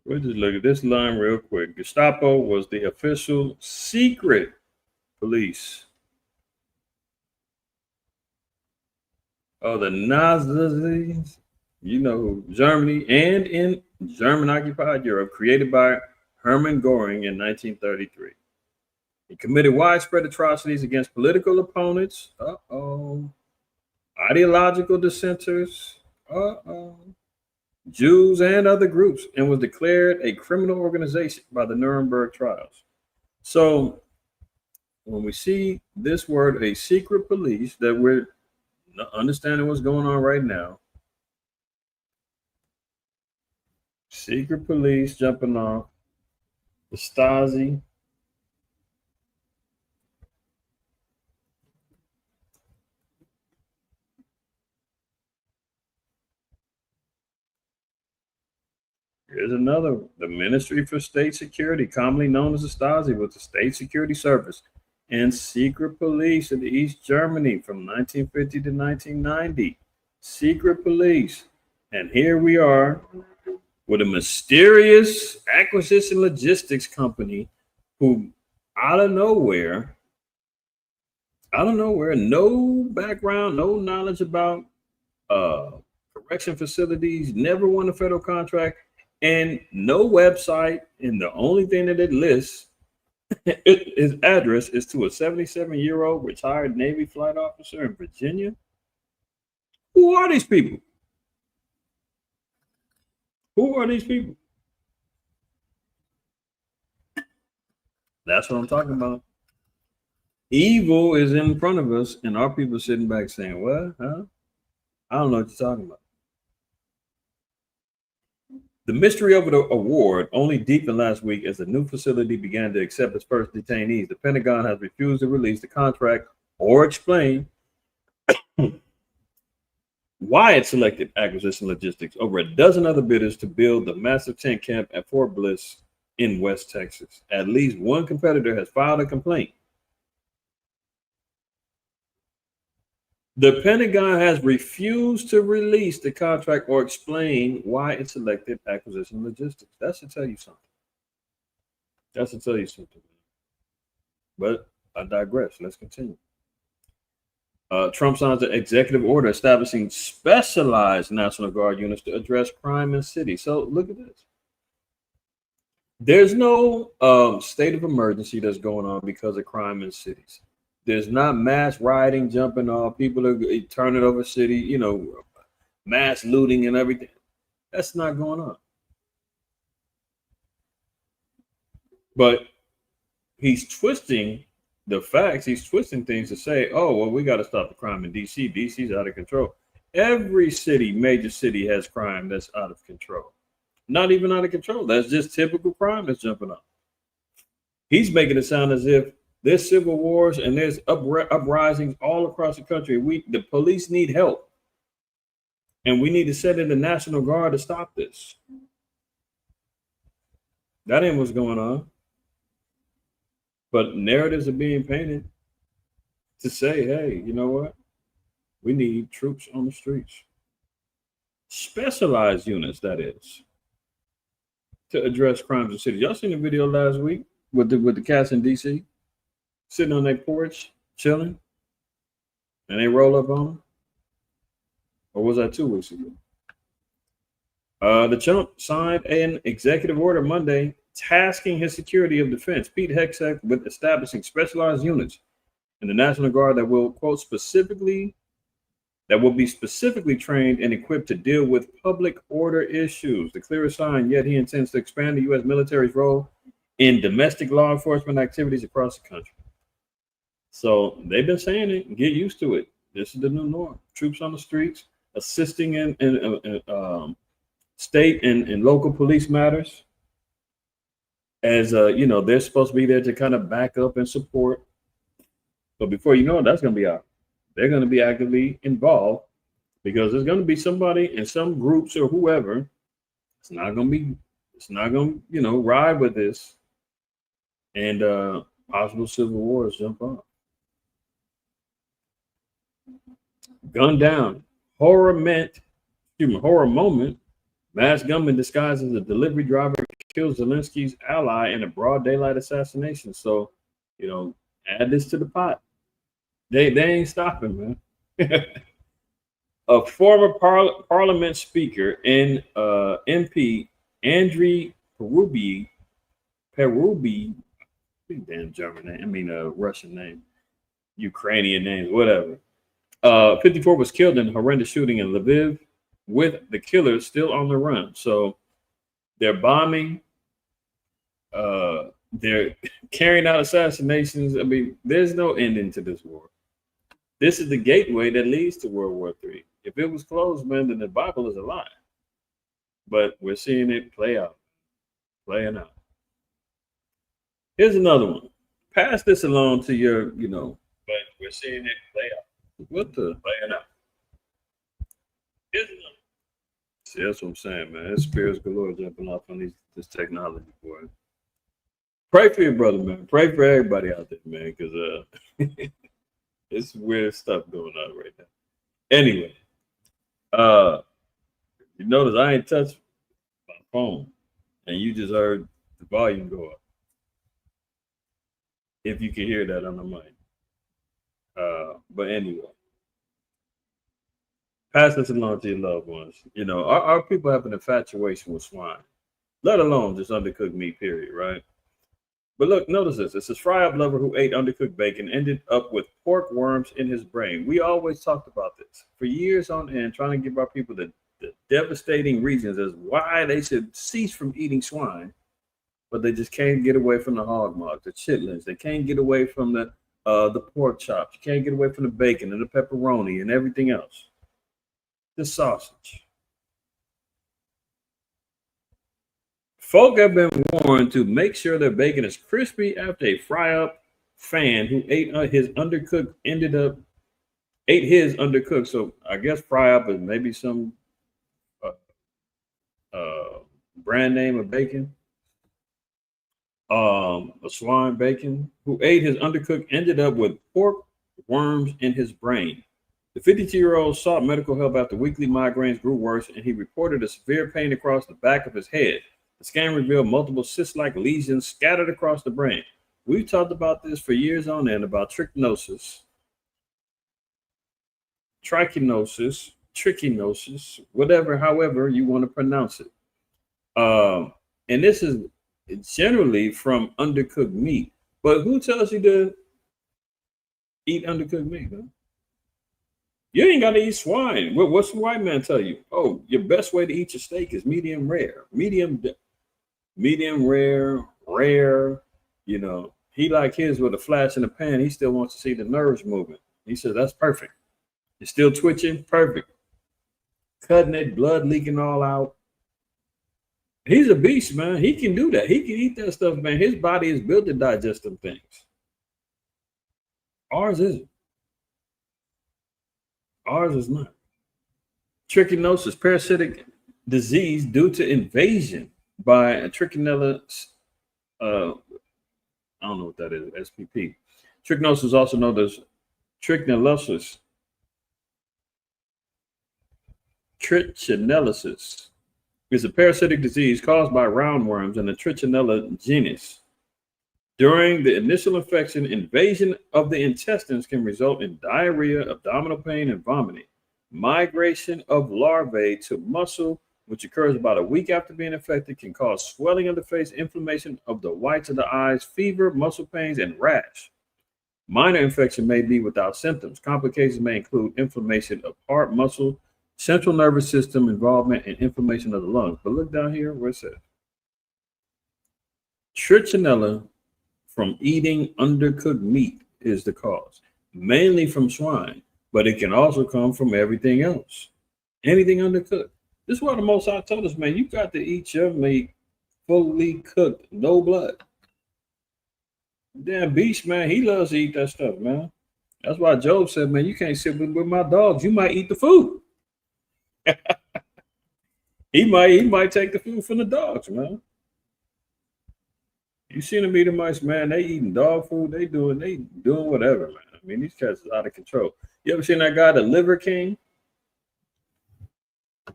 We'll just look at this line real quick. Gestapo was the official secret police of the Nazis, Germany, and in German-occupied Europe, created by Hermann Göring in 1933. He committed widespread atrocities against political opponents, ideological dissenters, Jews, and other groups, and was declared a criminal organization by the Nuremberg trials. So when we see this word, a secret police, that we're understanding what's going on right now. Secret police jumping off the Stasi. Here's another. The Ministry for State Security, commonly known as the Stasi, was the State Security Service and secret police in East Germany from 1950 to 1990. Secret police. And here we are with a mysterious acquisition logistics company who, out of nowhere, no background, no knowledge about correction facilities, never won a federal contract, and no website, and the only thing that it lists, his address is to a 77-year-old retired Navy flight officer in Virginia. Who are these people? Who are these people? That's what I'm talking about. Evil is in front of us, and our people sitting back saying, "What? Huh? I don't know what you're talking about." The mystery over the award only deepened last week as the new facility began to accept its first detainees. The Pentagon has refused to release the contract or explain why it selected Acquisition Logistics over a dozen other bidders to build the massive tent camp at Fort Bliss in West Texas. At least one competitor has filed a complaint. The Pentagon has refused to release the contract or explain why it selected Acquisition Logistics. That should tell you something. But I digress. Let's continue. Trump signs an executive order establishing specialized National Guard units to address crime in cities. So look at this. There's no state of emergency that's going on because of crime in cities. There's not mass rioting, jumping off, people are turning over city, mass looting and everything. That's not going on. But he's twisting the facts. He's twisting things to say, oh, well, we got to stop the crime in D.C. D.C.'s out of control. Every city, major city, has crime that's out of control. Not even out of control. That's just typical crime that's jumping up. He's making it sound as if there's civil wars and there's uprisings all across the country. The police need help. And we need to set in the National Guard to stop this. That ain't what's going on. But narratives are being painted to say, hey, you know what? We need troops on the streets. Specialized units, that is, to address crimes in cities. Y'all seen the video last week with the cats in D.C. sitting on their porch, chilling, and they roll up on them? Or was that 2 weeks ago? The Trump signed an executive order Monday tasking his security of defense, Pete Hegseth, with establishing specialized units in the National Guard that will, quote, be specifically trained and equipped to deal with public order issues. The clearest sign, yet he intends to expand the U.S. military's role in domestic law enforcement activities across the country. So they've been saying it. Get used to it. This is the new norm. Troops on the streets, assisting in state and local police matters. as they're supposed to be there to kind of back up and support. But before you know it, that's going to be out. They're going to be actively involved because there's going to be somebody in some groups or whoever. It's not going to ride with this, and possible civil wars jump off. Gunned down. Horror moment. Masked gunman disguised as a delivery driver kills Zelensky's ally in a broad daylight assassination. So, add this to the pot. They ain't stopping, man. A former parliament speaker and MP Andriy Perubi, damn German name. I mean, Russian name, Ukrainian names, whatever. 54 was killed in a horrendous shooting in Lviv, with the killers still on the run. So they're bombing. They're carrying out assassinations. I mean, there's no ending to this war. This is the gateway that leads to World War III. If it was closed, man, then the Bible is a lie. But we're seeing it playing out. Here's another one. Pass this along to your, but we're seeing it play out. What the playing out? Here's another. See, that's what I'm saying, man. There's spirits galore jumping off on this technology, boy. Pray for your brother, man. Pray for everybody out there, man, because it's weird stuff going on right now. Anyway, you notice I ain't touched my phone, and you just heard the volume go up. If you can hear that on the mic. But anyway, pass this along to your loved ones. Our people have an infatuation with swine, let alone just undercooked meat, period, right? But look, notice this. It's a fry-up lover who ate undercooked bacon, ended up with pork worms in his brain. We always talked about this for years on end, trying to give our people the devastating reasons as why they should cease from eating swine, but they just can't get away from the hog mugs, the chitlins. They can't get away from the pork chops. You can't get away from the bacon and the pepperoni and everything else. The sausage. Folk have been warned to make sure their bacon is crispy after a fry-up fan who ate his undercooked ate his undercooked. So I guess fry-up is maybe some brand name of bacon. A swine bacon who ate his undercooked ended up with pork worms in his brain. The 52-year-old sought medical help after weekly migraines grew worse, and he reported a severe pain across the back of his head. The scan revealed multiple cyst-like lesions scattered across the brain. We've talked about this for years on end, about trichinosis, however you want to pronounce it. And this is generally from undercooked meat. But who tells you to eat undercooked meat, man? You ain't got to eat swine. What's the white man tell you? Oh, your best way to eat your steak is medium rare. Medium rare. He like his with a flash in the pan. He still wants to see the nerves moving. He said, that's perfect. You're still twitching? Perfect. Cutting it, blood leaking all out. He's a beast, man. He can do that. He can eat that stuff, man. His body is built to digest them things. Ours isn't. Ours is not. Trichinosis, parasitic disease due to invasion by a trichinella. I don't know what that is. SPP. Trichinosis is also known as trichinellosis. Trichinellosis is a parasitic disease caused by roundworms in the Trichinella genus. During the initial infection, invasion of the intestines can result in diarrhea, abdominal pain, and vomiting. Migration of larvae to muscle, which occurs about a week after being infected, can cause swelling of the face, inflammation of the whites of the eyes, fever, muscle pains, and rash. Minor infection may be without symptoms. Complications may include inflammation of heart, muscle, central nervous system involvement, and inflammation of the lungs. But look down here where it says Trichinella from eating undercooked meat is the cause, mainly from swine, but it can also come from everything else. Anything undercooked. This is why the Most High told us, man, you got to eat your meat fully cooked, no blood. Damn beast, man, he loves to eat that stuff, man. That's why Job said, man, you can't sit with my dogs. You might eat the food. He might take the food from the dogs, man. You seen them eating mice, man? They eating dog food. They doing whatever, man. I mean, these cats is out of control. You ever seen that guy, the Liver King?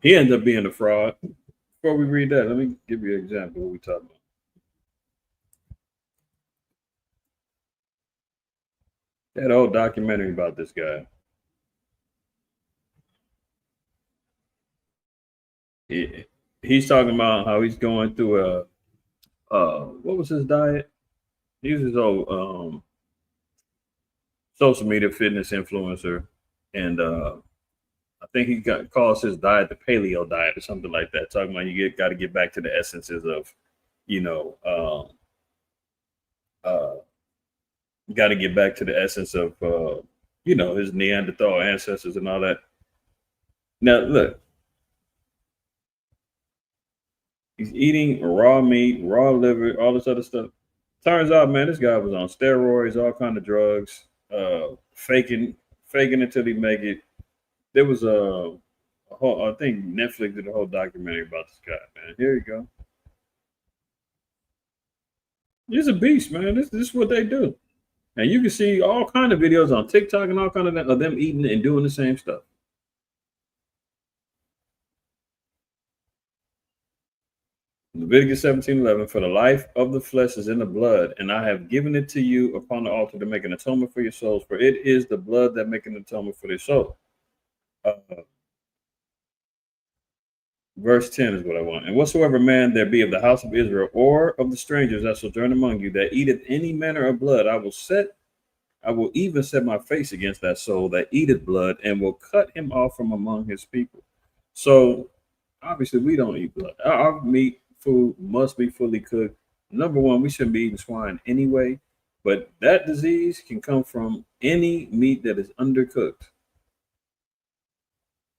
He ends up being a fraud. Before we read that, let me give you an example of what we talking about. That old documentary about this guy. He's talking about how he's going through what was his diet? He was his old social media fitness influencer, and I think he calls his diet the paleo diet or something like that. Talking about you got to get back to the essences of, you know, got to get back to the essence of, his Neanderthal ancestors and all that. Now look, he's eating raw meat, raw liver, all this other stuff. Turns out, man, this guy was on steroids, all kind of drugs, faking until he make it. There was a whole, I think Netflix did a whole documentary about this guy, man. Here you go. He's a beast, man. This is what they do. And you can see all kind of videos on TikTok and all kind of them eating and doing the same stuff. Leviticus 17:11, for the life of the flesh is in the blood, and I have given it to you upon the altar to make an atonement for your souls, for it is the blood that makes an atonement for their soul. Verse 10 is what I want. And whatsoever man there be of the house of Israel or of the strangers that sojourn among you that eateth any manner of blood, I will even set my face against that soul that eateth blood, and will cut him off from among his people. So obviously we don't eat blood. Our meat food must be fully cooked. Number one, we shouldn't be eating swine anyway, but that disease can come from any meat that is undercooked.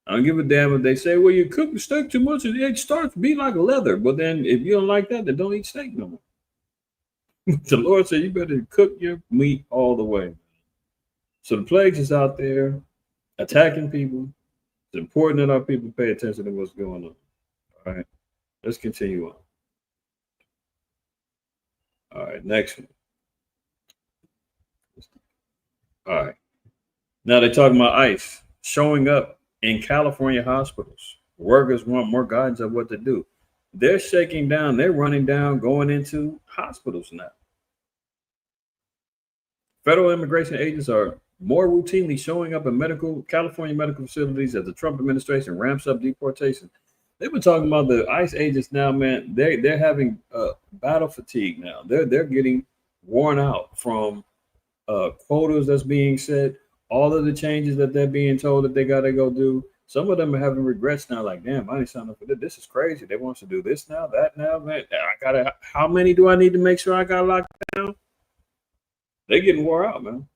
I don't give a damn if they say, well, you cook the steak too much and it starts to be like leather. But then if you don't like that, then don't eat steak no more. The Lord said you better cook your meat all the way. So the plagues is out there attacking people. It's important that our people pay attention to what's going on. All right, let's continue on. All right, next one. All right. Now they're talking about ICE showing up in California hospitals. Workers want more guidance on what to do. They're shaking down, they're running down, going into hospitals now. Federal immigration agents are more routinely showing up in California medical facilities as the Trump administration ramps up deportation. They've been talking about the ICE agents now, man. They're having battle fatigue now. They're getting worn out from quotas that's being set, all of the changes that they're being told that they got to go do. Some of them are having regrets now, like, damn, I didn't sign up for this. This is crazy. They want to do this now, that now, man. How many do I need to make sure I got locked down? They're getting wore out, man.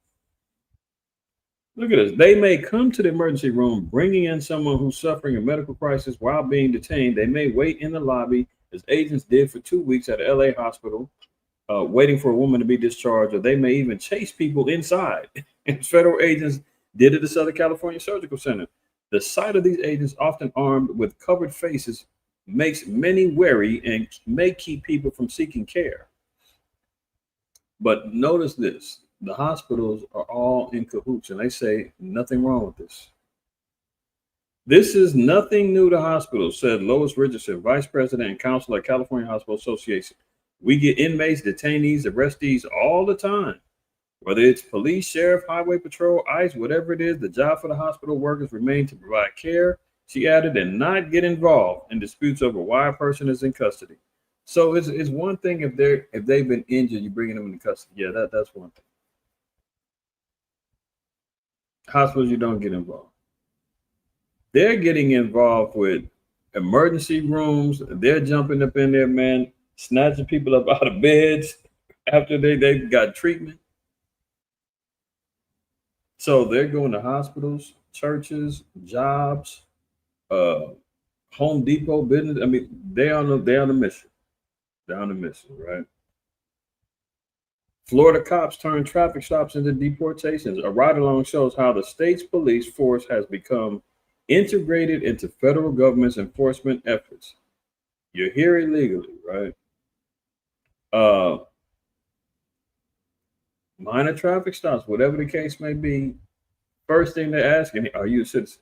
Look at this. They may come to the emergency room bringing in someone who's suffering a medical crisis while being detained. They may wait in the lobby, as agents did for 2 weeks at a LA hospital, waiting for a woman to be discharged, or they may even chase people inside. And federal agents did it at the Southern California Surgical Center. The sight of these agents, often armed with covered faces, makes many wary and may keep people from seeking care. But notice this. The hospitals are all in cahoots, and they say nothing wrong with this. This is nothing new to hospitals, said Lois Richardson, Vice President and Counselor at California Hospital Association. We get inmates, detainees, arrestees all the time. Whether it's police, sheriff, highway patrol, ICE, whatever it is, the job for the hospital workers remain to provide care, she added, and not get involved in disputes over why a person is in custody. So it's one thing if they've been injured, you bringing them into custody. Yeah, that's one thing. Hospitals, you don't get involved. They're getting involved with emergency rooms. They're jumping up in there, man, snatching people up out of beds after they got treatment. So they're going to hospitals, churches, jobs, Home Depot business. I mean, they're on the mission. down to missing, right? Florida cops turn traffic stops into deportations. A ride along shows how the state's police force has become integrated into federal government's enforcement efforts. You're here illegally, right? Minor traffic stops, whatever the case may be. First thing they're asking, are you a citizen?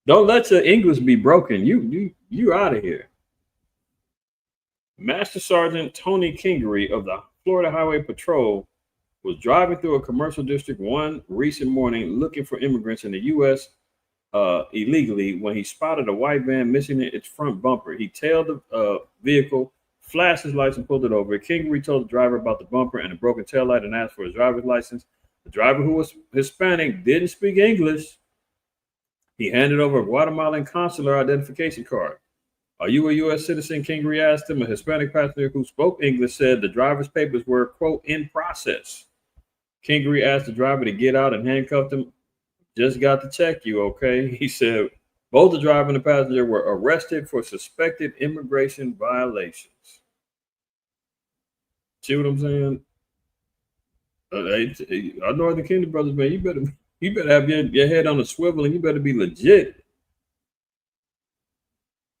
Don't let your English be broken. You out of here. Master Sergeant Tony Kingery of the Florida Highway Patrol was driving through a commercial district one recent morning looking for immigrants in the U.S. Illegally when he spotted a white van missing its front bumper. He tailed the vehicle, flashed his lights, and pulled it over. Kingery told the driver about the bumper and the broken taillight and asked for his driver's license. The driver, who was Hispanic, didn't speak English. He handed over a Guatemalan consular identification card. Are you a U.S. citizen? Kingery asked him. A Hispanic passenger who spoke English said the driver's papers were, quote, in process. Kingery asked the driver to get out and handcuffed him. Just got to check you, okay? He said both the driver and the passenger were arrested for suspected immigration violations. See what I'm saying? Our Northern Kingdom brothers, man, you better have your head on a swivel and you better be legit.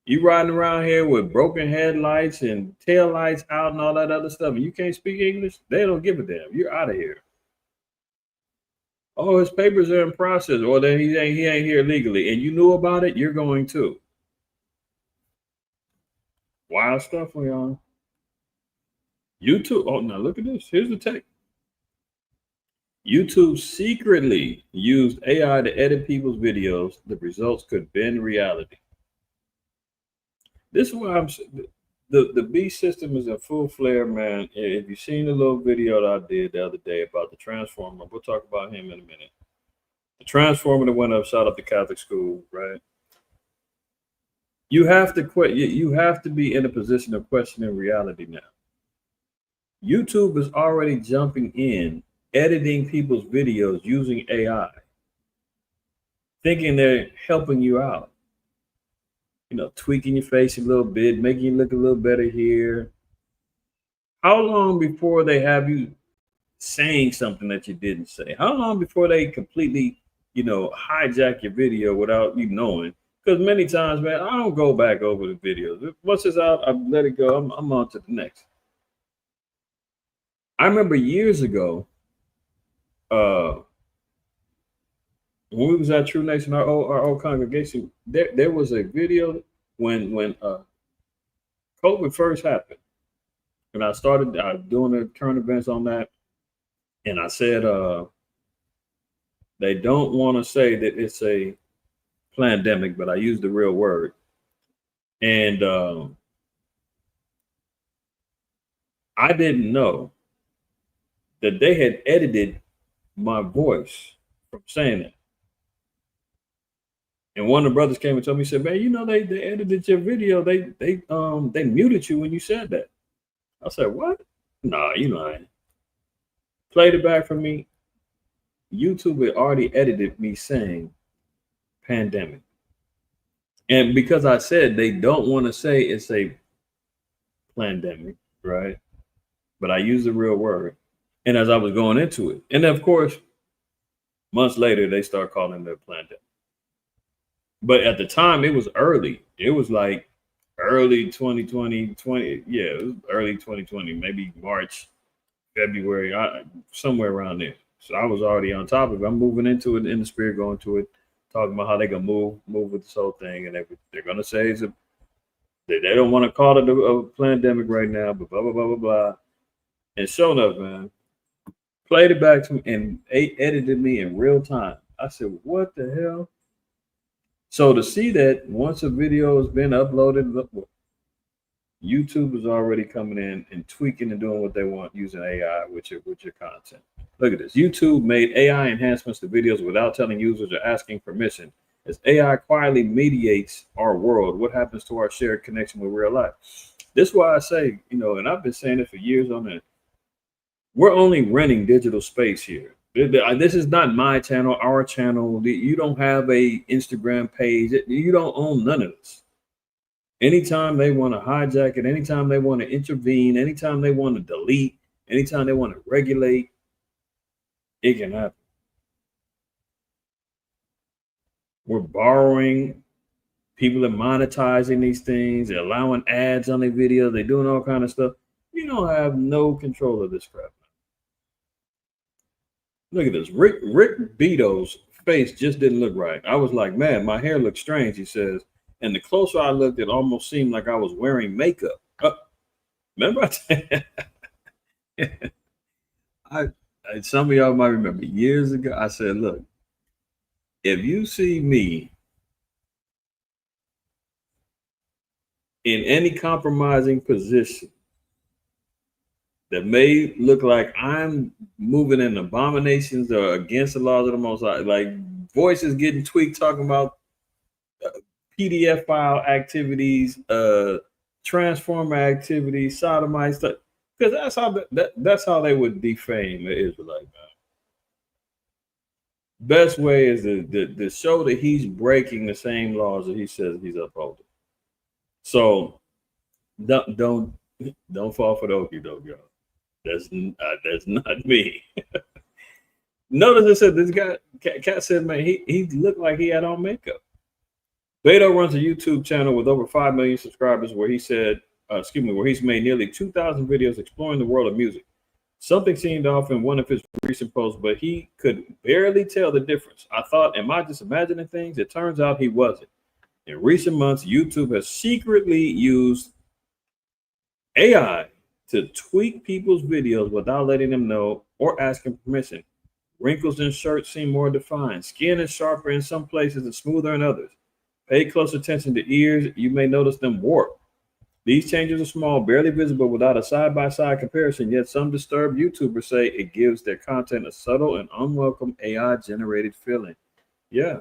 You riding around here with broken headlights and tail lights out and all that other stuff, and you can't speak English, they don't give a damn. You're out of here. Oh, his papers are in process, or then he ain't here legally, and you knew about it, you're going too. Wild stuff for y'all. YouTube. Oh, now look at this. Here's the tech. YouTube secretly used AI to edit people's videos. The results could bend reality. This is why the B system is in full flare, man. If you've seen the little video that I did the other day about the transformer, we'll talk about him in a minute. The transformer that went up, shot up the Catholic school, right? You have to be in a position of questioning reality now. YouTube is already jumping in, editing people's videos using AI, thinking they're helping you out. You know, tweaking your face a little bit, making you look a little better here. How long before they have you saying something that you didn't say? How long before they completely, hijack your video without you knowing? Because many times, man, I don't go back over the videos. Once it's out, I let it go. I'm on to the next. I remember years ago, when we was at True Nation, our old congregation, there was a video when COVID first happened, and I started doing the current events on that, and I said they don't want to say that it's a pandemic, but I used the real word, and I didn't know that they had edited my voice from saying it. And one of the brothers came and told me, he said, man, they edited your video. They muted you when you said that. I said, what? Nah, I ain't. Played it back for me. YouTube had already edited me saying pandemic. And because I said they don't want to say it's a pandemic, right? But I used the real word. And as I was going into it, and of course, months later, they start calling it a pandemic. But at the time, it was early. It was like early 2020. Yeah, it was early 2020, maybe March, February, somewhere around there. So I was already on top of it. I'm moving into it in the spirit, going to it, talking about how they're going to move with this whole thing. And they're going to say they don't want to call it a pandemic right now, but blah, blah, blah, blah, blah. And sure enough, man, played it back to me and edited me in real time. I said, what the hell? So to see that once a video has been uploaded, YouTube is already coming in and tweaking and doing what they want using AI with your content. Look at this. YouTube made AI enhancements to videos without telling users or asking permission. As AI quietly mediates our world, what happens to our shared connection with real life? This is why I say, and I've been saying it for years on it. We're only renting digital space here. This is not my channel, our channel. You don't have a Instagram page. You don't own none of this. Anytime they want to hijack it, anytime they want to intervene, anytime they want to delete, anytime they want to regulate, it can happen. We're borrowing. People are monetizing these things. They're allowing ads on their videos. They're doing all kind of stuff. You don't have no control of this crap. Look at this. Rick Beato's face just didn't look right. I was like, man, my hair looks strange, he says. And the closer I looked, it almost seemed like I was wearing makeup. Remember? Some of y'all might remember years ago, I said, look, if you see me in any compromising position that may look like I'm moving in abominations or against the laws of the Most High, like voices getting tweaked talking about PDF file activities, transformer activities, sodomite stuff, because that's how they would defame the Israelite. Man. Best way is to show that he's breaking the same laws that he says he's upholding. So don't fall for the okie doke, y'all. That's not me. Notice it said this guy, Cat said, man, he looked like he had on makeup. Beto runs a YouTube channel with over 5 million subscribers where he said, where he's made nearly 2,000 videos exploring the world of music. Something seemed off in one of his recent posts, but he could barely tell the difference. I thought, am I just imagining things? It turns out he wasn't. In recent months, YouTube has secretly used AI to tweak people's videos without letting them know or asking permission. Wrinkles in shirts seem more defined. Skin is sharper in some places and smoother in others. Pay close attention to ears. You may notice them warp. These changes are small, barely visible without a side-by-side comparison, yet some disturbed YouTubers say it gives their content a subtle and unwelcome AI-generated feeling. Yeah.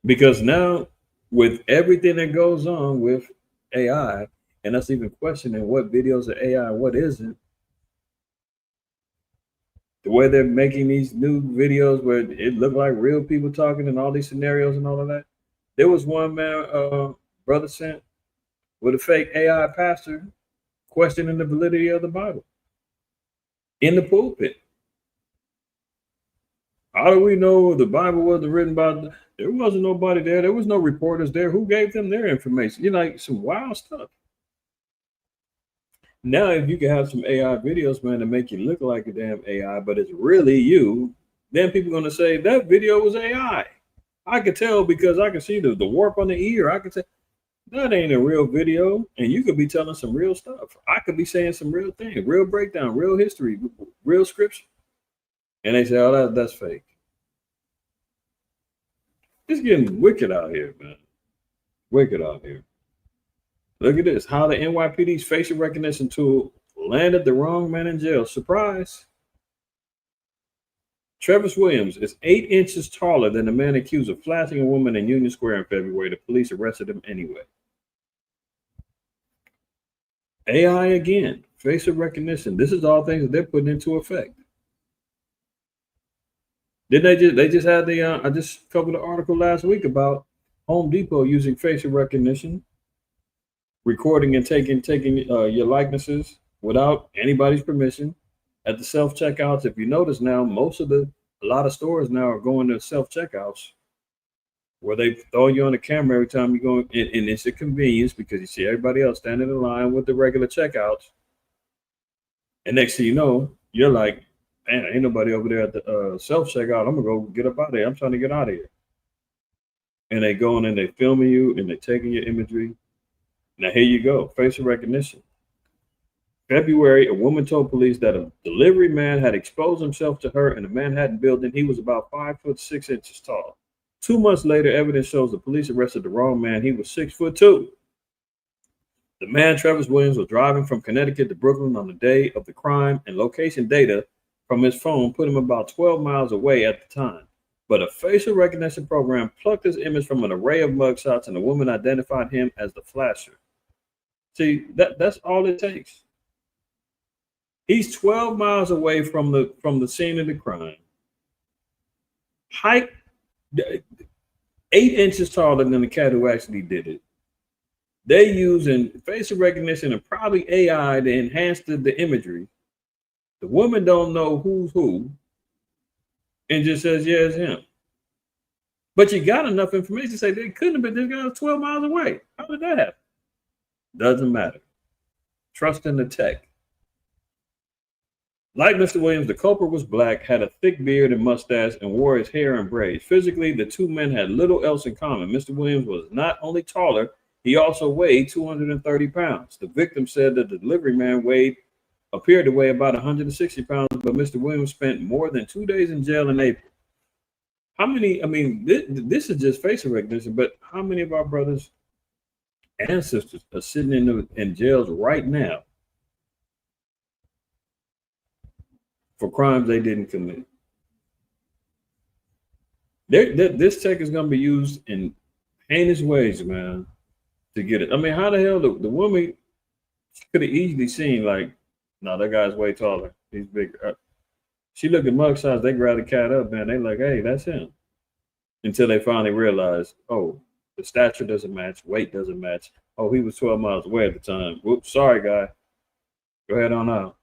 Because now, with everything that goes on with AI, and us even questioning what videos are AI and what isn't, the way they're making these new videos where it looked like real people talking and all these scenarios and all of that. There was one man, brother sent with a fake AI pastor questioning the validity of the Bible in the pulpit. How do we know the Bible wasn't written by? There wasn't nobody there. There was no reporters there. Who gave them their information? You know, like some wild stuff. Now, if you can have some AI videos, man, to make you look like a damn AI, but it's really you, then people are going to say that video was AI. I could tell because I could see the warp on the ear. I could say that ain't a real video, and you could be telling some real stuff. I could be saying some real things, real breakdown, real history, real scripture. And they say, oh, that's fake. It's getting wicked out here, man. Wicked out here. Look at this. How the NYPD's facial recognition tool landed the wrong man in jail. Surprise. Travis Williams is 8 inches taller than the man accused of flashing a woman in Union Square in February. The police arrested him anyway. AI again. Facial recognition. This is all things that they're putting into effect. Didn't they just had I just covered an article last week about Home Depot using facial recognition, recording and taking your likenesses without anybody's permission at the self-checkouts. If you notice now, a lot of stores now are going to self-checkouts where they throw you on the camera every time you go, and it's a convenience because you see everybody else standing in line with the regular checkouts. And next thing you know, you're like, man, ain't nobody over there at the self-checkout. I'm going to go get up out of here. I'm trying to get out of here. And they go in and they filming you and they taking your imagery. Now, here you go. Facial recognition. February, a woman told police that a delivery man had exposed himself to her in a Manhattan building. He was about 5'6" tall. 2 months later, evidence shows the police arrested the wrong man. He was 6'2". The man, Travis Williams, was driving from Connecticut to Brooklyn on the day of the crime, and location data from his phone put him about 12 miles away at the time. But a facial recognition program plucked his image from an array of mugshots, and the woman identified him as the flasher. See, that's all it takes. He's 12 miles away from the scene of the crime. Height. 8 inches taller than the cat who actually did it. They using facial recognition and probably AI to enhance the imagery. The woman don't know who's who and just says, yeah, it's him. But you got enough information to say they couldn't have been, this guy was 12 miles away. How did that happen? Doesn't matter. Trust in the tech. Like Mr. Williams, the culprit was black, had a thick beard and mustache, and wore his hair in braids. Physically, the two men had little else in common. Mr. Williams was not only taller, he also weighed 230 pounds. The victim said that the delivery man appeared to weigh about 160 pounds, but Mr. Williams spent more than 2 days in jail in April. How many, I mean, this is just facial recognition, but how many of our brothers and sisters are sitting in jails right now for crimes they didn't commit? This tech is going to be used in heinous ways, man, to get it. I mean, how the hell the woman could have easily seen, like, no, that guy's way taller. He's bigger. She looked at mugshots. They grabbed the cat up, man. They like, hey, that's him. Until they finally realized, oh, the stature doesn't match, weight doesn't match. Oh, he was 12 miles away at the time. Whoops, sorry, guy. Go ahead on out.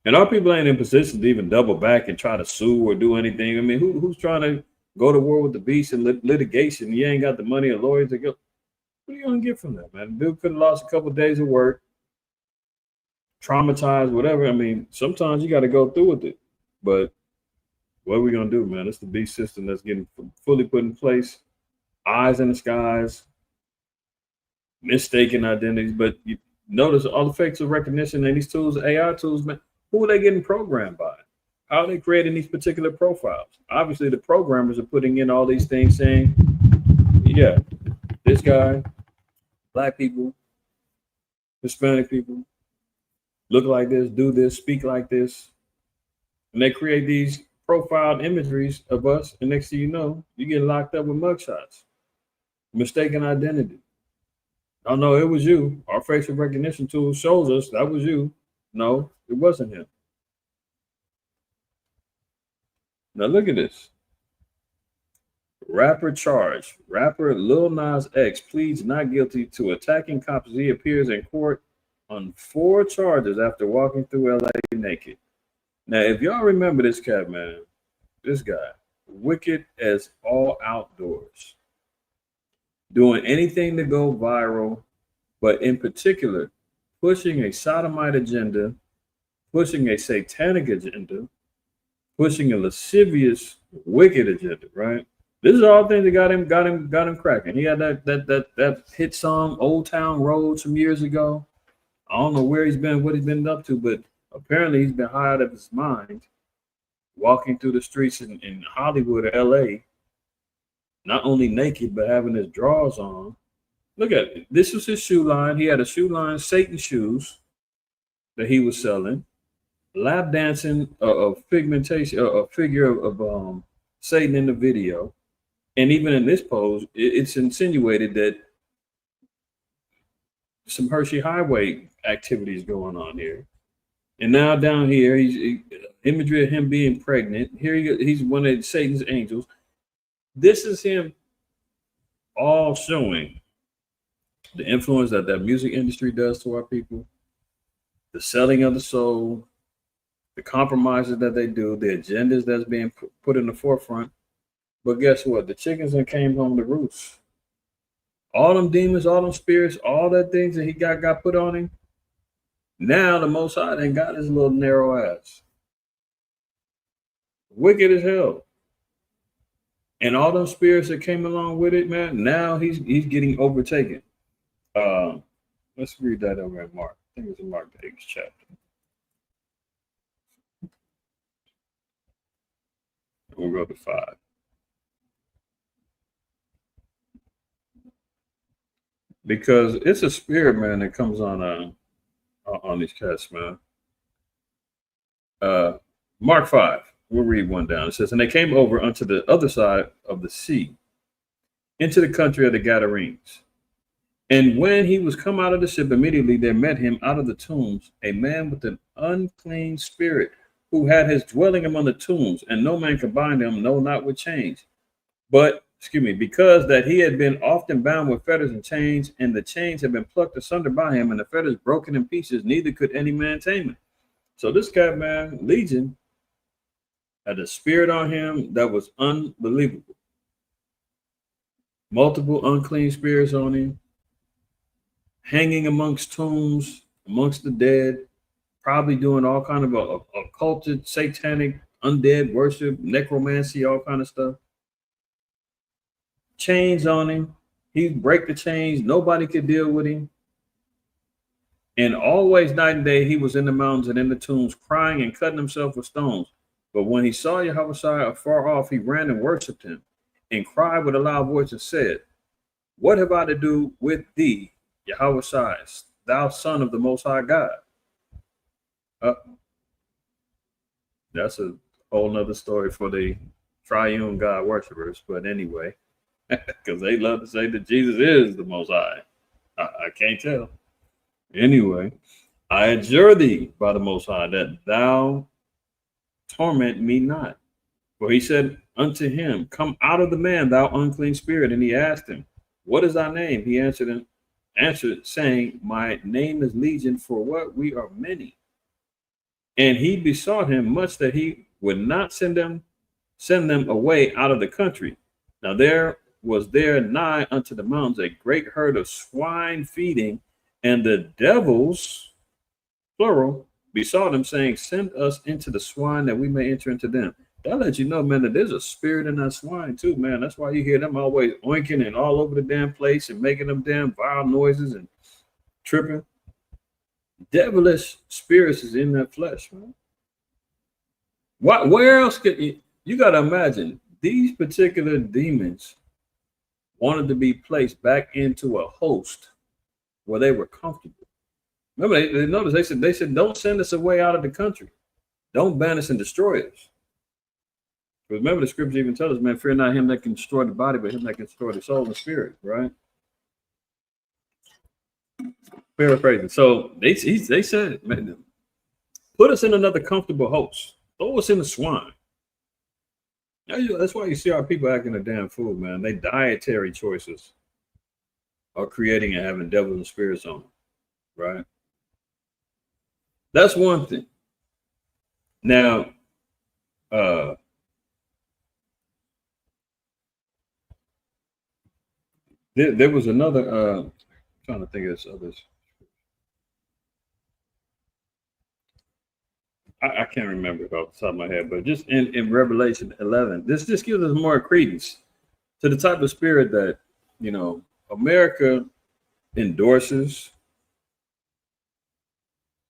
And our people ain't in position to even double back and try to sue or do anything. I mean, who's trying to go to war with the beast in litigation? You ain't got the money or lawyers to go. What are you going to get from that, man? The dude could have lost a couple of days of work, traumatized, whatever. I mean, sometimes you got to go through with it. But what are we going to do, man? It's the beast system that's getting fully put in place. Eyes in the skies, mistaken identities. But you notice all the facial recognition and these tools, AI tools, man, who are they getting programmed by? How are they creating these particular profiles? Obviously, the programmers are putting in all these things saying, yeah, this guy, black people, Hispanic people, look like this, do this, speak like this. And they create these profiled imageries of us. And next thing you know, you get locked up with mugshots, mistaken identity. Oh, no, it was you. Our facial recognition tool shows us that was you. No, it wasn't him. Now look at this. Rapper charged. Rapper Lil Nas X pleads not guilty to attacking cops as he appears in court on 4 charges after walking through LA naked. Now, if y'all remember this cat, man, this guy, wicked as all outdoors, doing anything to go viral, but in particular, pushing a sodomite agenda, pushing a satanic agenda, pushing a lascivious, wicked agenda, right? This is all things that got him cracking. He had that hit song, Old Town Road, some years ago. I don't know where he's been, what he's been up to, but apparently he's been high out of his mind, walking through the streets in Hollywood or LA, not only naked, but having his drawers on. Look at it. This was his shoe line. He had a shoe line, Satan shoes, that he was selling. Lap dancing of pigmentation, a figure of Satan in the video. And even in this pose, it's insinuated that some Hershey Highway activities going on here. And now down here, he's imagery of him being pregnant. Here he's one of Satan's angels. This is him all showing the influence that music industry does to our people, the selling of the soul, the compromises that they do, the agendas that's being put in the forefront. But guess what? The chickens that came home to roost. All them demons, all them spirits, all that things that he got put on him. Now the Most High done got his little narrow ass. Wicked as hell. And all those spirits that came along with it, man, now he's getting overtaken. Let's read that over at Mark. I think it's in Mark the 8th chapter. We'll go to 5. Because it's a spirit, man, that comes on these cats, man. Mark 5. We'll read one down. It says, and they came over unto the other side of the sea, into the country of the Gadarenes. And when he was come out of the ship, immediately there met him out of the tombs a man with an unclean spirit, who had his dwelling among the tombs, and no man could bind him, no, not with chains. But, because that he had been often bound with fetters and chains, and the chains had been plucked asunder by him, and the fetters broken in pieces, neither could any man tame him. So this guy, man, Legion, had a spirit on him that was unbelievable. Multiple unclean spirits on him, hanging amongst tombs, amongst the dead, probably doing all kind of occulted, satanic, undead worship, necromancy, all kind of stuff. Chains on him. He'd break the chains. Nobody could deal with him. And always night and day, he was in the mountains and in the tombs, crying and cutting himself with stones. But when he saw Yahweh afar off, he ran and worshipped him and cried with a loud voice and said, "What have I to do with thee, Yahweh, thou son of the Most High God?" That's a whole nother story for the triune God worshipers. But anyway, because they love to say that Jesus is the Most High. I can't tell. Anyway, I adjure thee by the Most High that thou torment me not. For he said unto him, "Come out of the man, thou unclean spirit." And he asked him, "What is thy name?" He answered, saying, "My name is Legion, for what? We are many." And he besought him much that he would not send them away out of the country. Now there was there nigh unto the mountains a great herd of swine feeding, and the devils, plural, besought him, saying, "Send us into the swine that we may enter into them." That lets you know, man, that there's a spirit in that swine too, man. That's why you hear them always oinking and all over the damn place and making them damn vile noises and tripping. Devilish spirits is in that flesh, man. Where else could you got to imagine these particular demons wanted to be placed back into a host where they were comfortable. Remember, they noticed they said, "Don't send us away out of the country. Don't ban us and destroy us." But remember, the scripture even tells us, man, fear not him that can destroy the body, but him that can destroy the soul and spirit, right? Paraphrasing. So they said, man, put us in another comfortable host. Throw us in the swine. That's why you see our people acting a damn fool, man. They dietary choices are creating and having devils and spirits on them, right? That's one thing. Now, there was another. I'm trying to think of this others. I can't remember it off the top of my head, but just in Revelation 11, this just gives us more credence to the type of spirit that, you know, America endorses,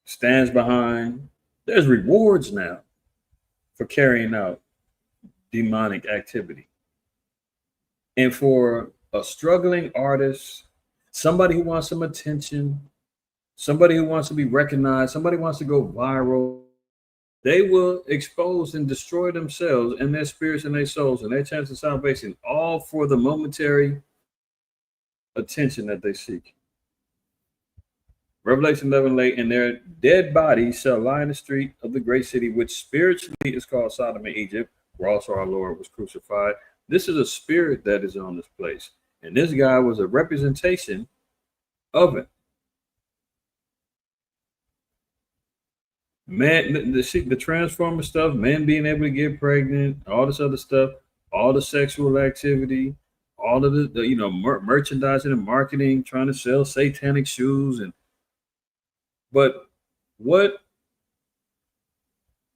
stands behind. There's rewards now for carrying out demonic activity. And for a struggling artist, somebody who wants some attention, somebody who wants to be recognized, somebody who wants to go viral, they will expose and destroy themselves and their spirits and their souls and their chance of salvation, all for the momentary attention that they seek. Revelation 11:8, and their dead bodies shall lie in the street of the great city, which spiritually is called Sodom and Egypt, where also our Lord was crucified. This is a spirit that is on this place. And this guy was a representation of it. Man, the transformer stuff, man being able to get pregnant, all this other stuff, all the sexual activity, all of the merchandising and marketing, trying to sell satanic shoes. But what,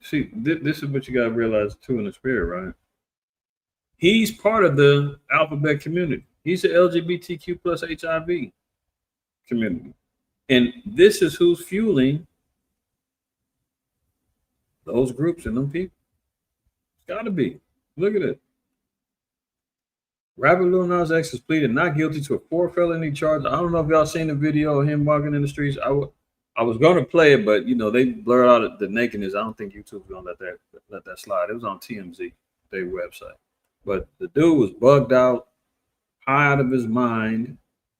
see, this is what you got to realize too in the spirit, right? He's part of the alphabet community. He's the LGBTQ plus HIV community. And this is who's fueling those groups and them people. It's got to be. Look at it. Rapper Lil Nas X is pleaded not guilty to a 4 felony charge. I don't know if y'all seen the video of him walking in the streets. I was going to play it, but they blurred out the nakedness. I don't think YouTube's gonna let that slide. It was on TMZ, their website. But the dude was bugged out, high out of his mind,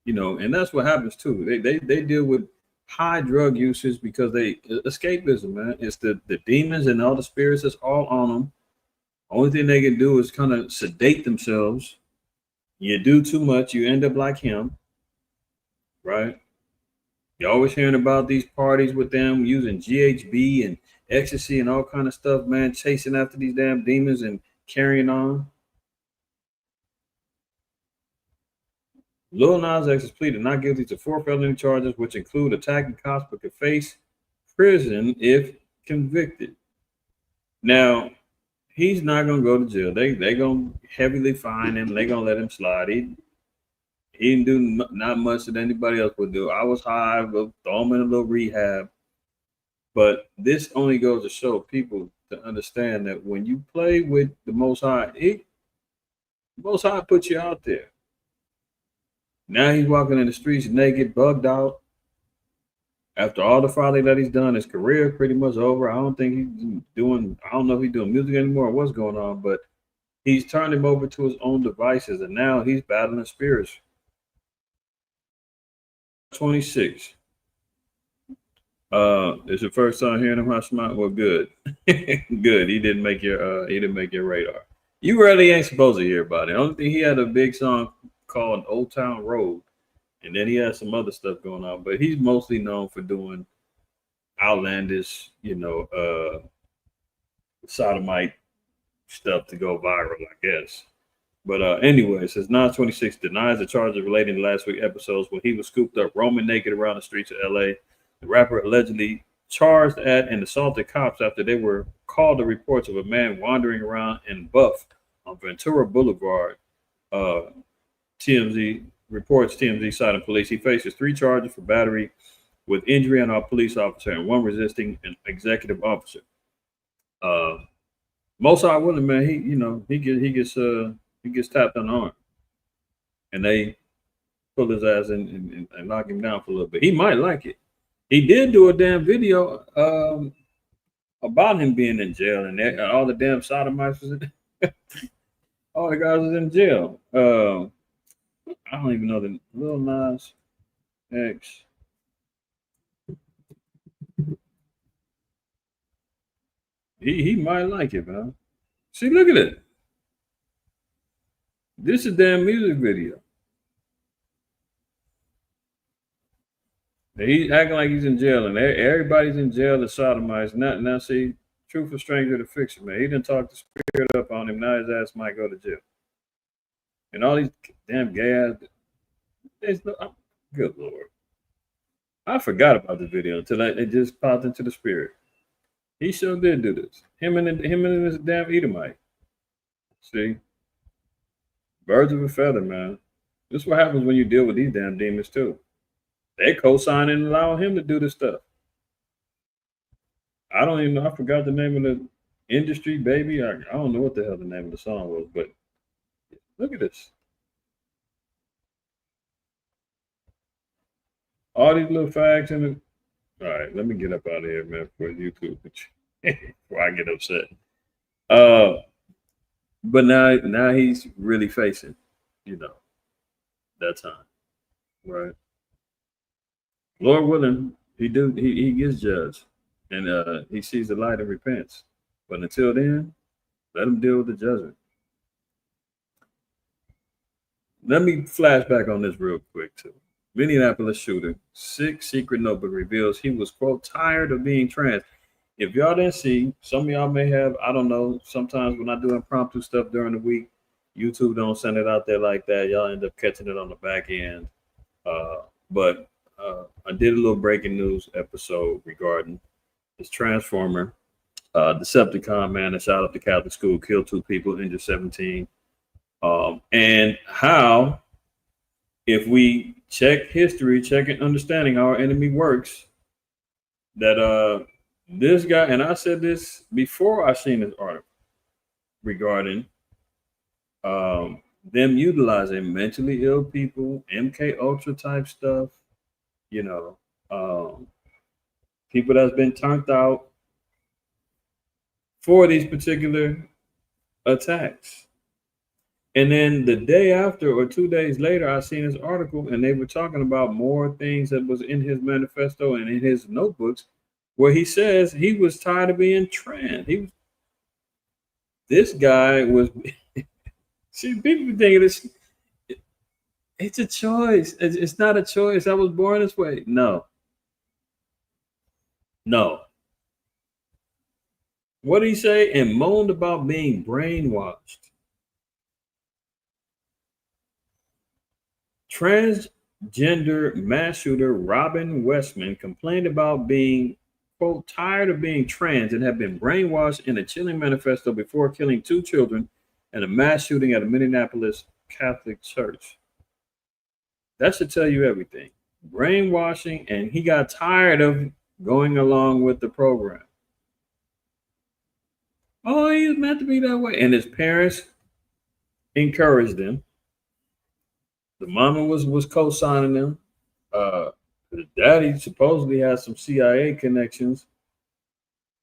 and that's what happens too. They deal with high drug usage because they escapism, man. It's the demons and all the spirits that's all on them. Only thing they can do is kind of sedate themselves. You do too much, you end up like him, right? You're always hearing about these parties with them using GHB and ecstasy and all kind of stuff, man, chasing after these damn demons and carrying on. Lil Nas X has pleaded not guilty to 4 felony charges, which include attacking cops, but could face prison if convicted. Now, he's not gonna go to jail. They gonna heavily fine him. They gonna let him slide. He didn't do not much that anybody else would do. I was high. We'll throw him in a little rehab. But this only goes to show people to understand that when you play with the Most High, the Most High puts you out there. Now he's walking in the streets naked, bugged out. After all the folly that he's done, his career pretty much over. I don't think he's doing, I don't know if he's doing music anymore or what's going on, but he's turned him over to his own devices, and now he's battling spirits. 26. It's your first time hearing him, Hashmat? Well, good. Good. He didn't make your radar. You really ain't supposed to hear about it. Only thing, he had a big song called Old Town Road, and then he has some other stuff going on, but he's mostly known for doing outlandish, sodomite stuff to go viral, I guess. But anyway, it says 926 denies the charges relating to last week's episodes when he was scooped up roaming naked around the streets of LA. The rapper allegedly charged at and assaulted cops after they were called to reports of a man wandering around in buff on Ventura Boulevard. TMZ citing police. He faces 3 charges for battery with injury on a police officer and 1 resisting an executive officer. Most are willing, man. He gets tapped on the arm, and they pull his ass and knock him down for a little bit. He might like it. He did do a damn video about him being in jail, and all the damn sodomites was in. All the guys was in jail. I don't even know the Lil Nas X. He might like it, man. See, look at it. This is a damn music video. He's acting like he's in jail, and everybody's in jail. The sodomites. Now, see, truth or stranger to fiction, man. He didn't talk the spirit up on him. Now his ass might go to jail. And all these damn gay ass. Good Lord. I forgot about the video until it just popped into the spirit. He sure did do this. Him and this damn Edomite. See? Birds of a feather, man. This is what happens when you deal with these damn demons, too. They co-sign and allow him to do this stuff. I don't even know. I forgot the name of the industry, baby. I don't know what the hell the name of the song was, but look at this. All these little fags in it. All right, let me get up out of here, man, for YouTube. Before I get upset. But now he's really facing, that time. Right. Lord willing, he gets judged, and he sees the light and repents. But until then, let him deal with the judgment. Let me flash back on this real quick too. Minneapolis shooter, 6 secret notebook reveals he was, quote, tired of being trans. If y'all didn't see, some of y'all may have, I don't know, sometimes when I do impromptu stuff during the week, YouTube don't send it out there like that. Y'all end up catching it on the back end. But I did a little breaking news episode regarding this Transformer, Decepticon man that shot up the Catholic school, killed 2 people, injured 17. And how, if we check history, check and understanding how our enemy works, that this guy, and I said this before I seen this article regarding them utilizing mentally ill people, MK Ultra type stuff, people that's been turned out for these particular attacks. And then the day after or 2 days later, I seen this article and they were talking about more things that was in his manifesto and in his notebooks where he says he was tired of being trans. This guy was, see, people think it's a choice. It's not a choice. I was born this way. No, no. What did he say? And moaned about being brainwashed. Transgender mass shooter Robin Westman complained about being, quote, tired of being trans and had been brainwashed in a chilling manifesto before killing 2 children in a mass shooting at a Minneapolis Catholic church. That should tell you everything. Brainwashing, and he got tired of going along with the program. Oh, he was meant to be that way. And his parents encouraged him. The mama was co-signing him. The daddy supposedly has some CIA connections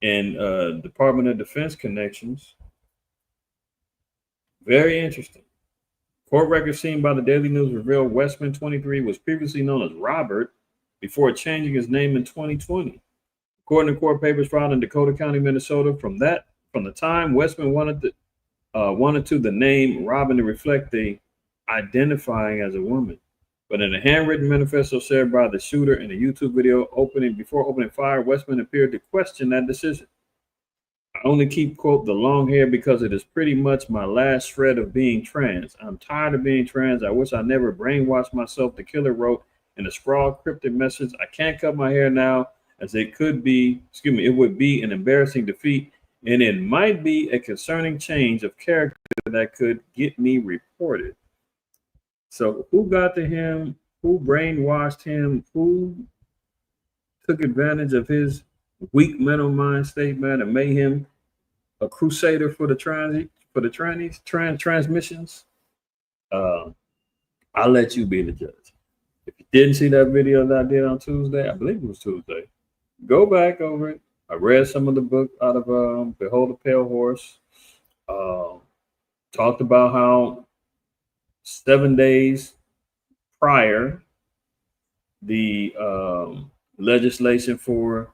and Department of Defense connections. Very interesting. Court records seen by the Daily News reveal Westman, 23, was previously known as Robert before changing his name in 2020. According to court papers filed in Dakota County, Minnesota, from the time Westman wanted to the name Robin to reflect the identifying as a woman. But in a handwritten manifesto shared by the shooter in a YouTube video before opening fire, Westman appeared to question that decision. I only keep, quote, the long hair because it is pretty much my last shred of being trans. I'm tired of being trans. I wish I never brainwashed myself, the killer wrote in a scrawled cryptic message. I can't cut my hair now as it would be an embarrassing defeat, and it might be a concerning change of character that could get me reported. So who got to him? Who brainwashed him? Who took advantage of his weak mental mind state, man, and made him a crusader for the transmissions? I'll let you be the judge. If you didn't see that video that I did on Tuesday, I believe it was Tuesday, go back over it. I read some of the book out of Behold the Pale Horse. Talked about how 7 days prior, the legislation for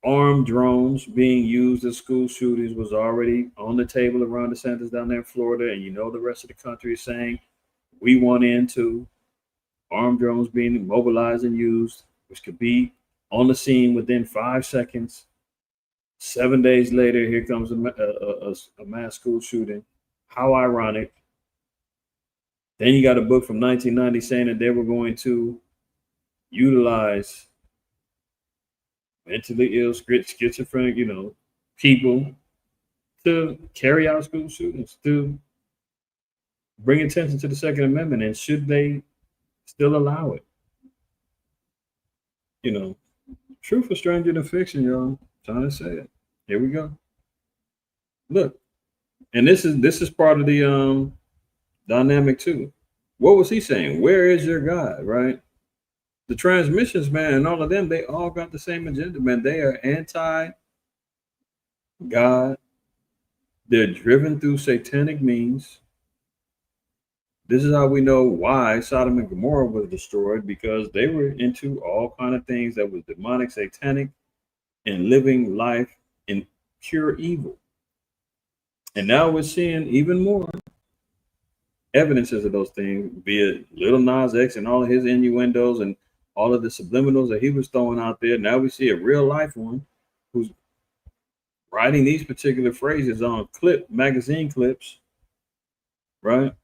armed drones being used in school shootings was already on the table around the centers down there in Florida. And the rest of the country is saying we want into armed drones being mobilized and used, which could be on the scene within 5 seconds. 7 days later, here comes a mass school shooting. How ironic. Then you got a book from 1990 saying that they were going to utilize mentally ill, schizophrenic, people to carry out school shootings, to bring attention to the Second Amendment. And should they still allow it? Truth is stranger than fiction, y'all. I'm trying to say it. Here we go. Look, and this is part of the dynamic too. What was he saying? Where is your God, right? The transmissions, man, and all of them, they all got the same agenda, man. They are anti-God. They're driven through satanic means. This is how we know why Sodom and Gomorrah was destroyed, because they were into all kind of things that was demonic, satanic, and living life in pure evil. And now we're seeing even more evidences of those things, be it Lil Nas X and all of his innuendos and all of the subliminals that he was throwing out there. Now we see a real life one who's writing these particular phrases on magazine clips, right?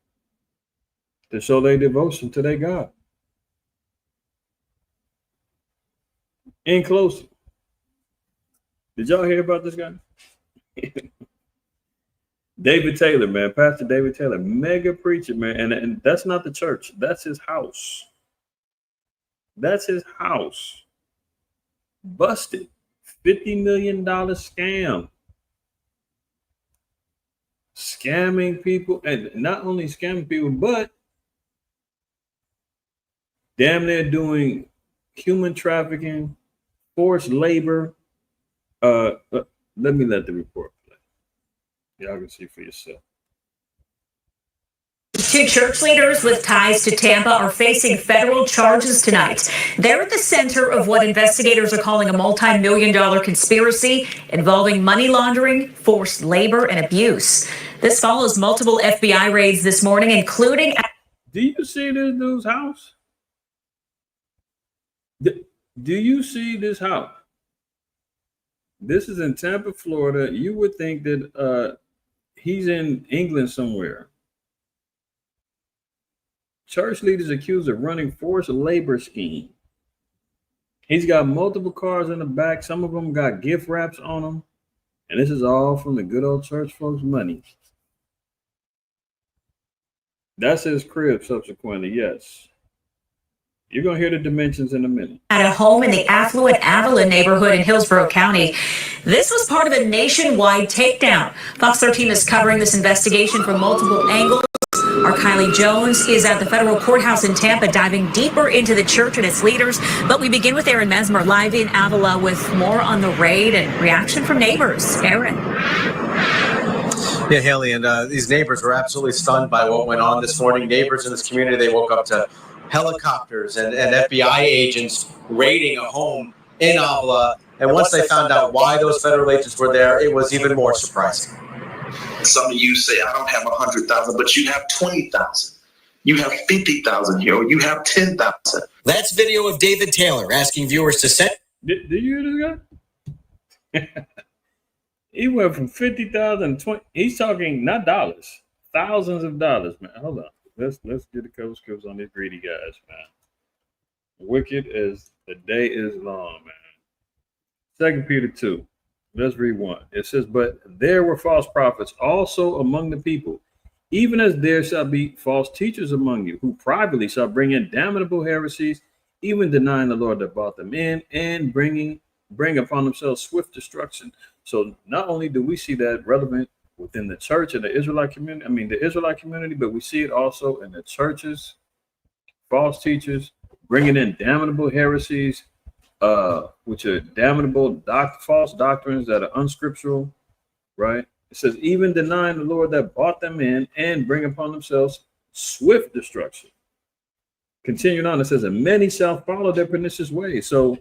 To show their devotion to their God. In closing, did y'all hear about this guy? David Taylor, man, Pastor David Taylor, mega preacher, man. And that's not the church. That's his house. That's his house. Busted. $50 million scam. Scamming people. And not only scamming people, but damn near doing human trafficking, forced labor. Let me let the report play. Y'all can see for yourself. Two church leaders with ties to Tampa are facing federal charges tonight. They're at the center of what investigators are calling a multi-million-dollar conspiracy involving money laundering, forced labor, and abuse. This follows multiple FBI raids this morning, including... Do you see this dude's house? Do you see this house? This is in Tampa, Florida. You would think that he's in England somewhere. Church leaders accused of running forced labor scheme. He's got multiple cars in the back. Some of them got gift wraps on them. And this is all from the good old church folks' money. That's his crib subsequently, yes. You're going to hear the dimensions in a minute. At a home in the affluent Avalon neighborhood in Hillsborough County. This was part of a nationwide takedown. Fox 13 is covering this investigation from multiple angles. Our Kylie Jones is at the federal courthouse in Tampa, diving deeper into the church and its leaders. But we begin with Aaron Mesmer live in Avila with more on the raid and reaction from neighbors. Aaron. Yeah, Haley, and these neighbors were absolutely stunned by what went on this morning. Neighbors in this community, they woke up to helicopters and FBI agents raiding a home in Avila. And once they found out why those federal agents were there, it was even more surprising. Some of you say, I don't have 100,000, but you have 20,000. You have 50,000 here, or you have 10,000. That's video of David Taylor asking viewers to send. Did you hear this guy? He went from 50,000 to 20. He's talking not dollars, thousands of dollars, man. Hold on. Let's get a couple scripts on these greedy guys, man. Wicked as the day is long, man. 2 Peter 2. Let's read 1. It says, but there were false prophets also among the people, even as there shall be false teachers among you, who privately shall bring in damnable heresies, even denying the Lord that brought them in, and bring upon themselves swift destruction. So not only do we see that relevant within the church and the Israelite community, but we see it also in the churches, false teachers bringing in damnable heresies, which are damnable false doctrines that are unscriptural, right? It says, even denying the Lord that brought them in, and bring upon themselves swift destruction. Continuing on, it says, and many shall follow their pernicious ways. So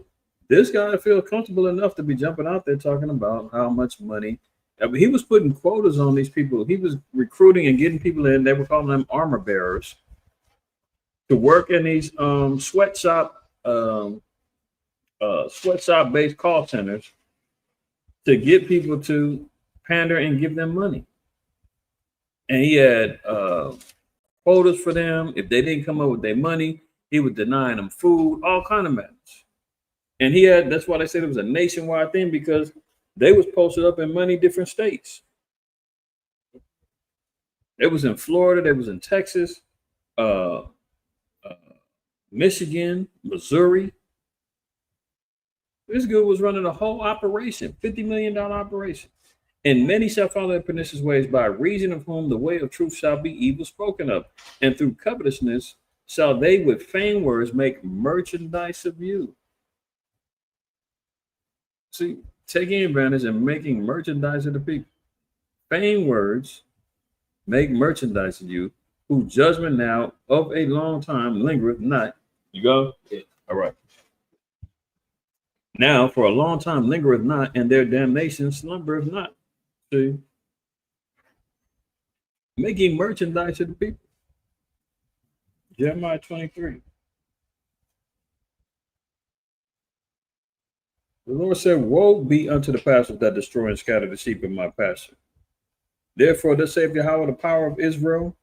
this guy feels comfortable enough to be jumping out there talking about how much money. I mean, he was putting quotas on these people. He was recruiting and getting people in. They were calling them armor bearers to work in these sweatshop based call centers to get people to pander and give them money. And he had quotas for them. If they didn't come up with their money, he was denying them food, all kind of matters. And that's why they said it was a nationwide thing, because they was posted up in many different states. It was in Florida, they was in Texas, Michigan, Missouri. This dude was running a whole operation, $50 million operation. And many shall follow their pernicious ways, by reason of whom the way of truth shall be evil spoken of. And through covetousness shall they with feigned words make merchandise of you. See, taking advantage and making merchandise of the people. Feigned words make merchandise of you, whose judgment now of a long time lingereth not. You go? Yeah. All right. Now for a long time lingereth not, and their damnation slumbereth not. See? Making merchandise of the people. Jeremiah 23. The Lord said, woe be unto the pastors that destroy and scatter the sheep of my pasture. Therefore, thus saith Yahweh, the power of Israel,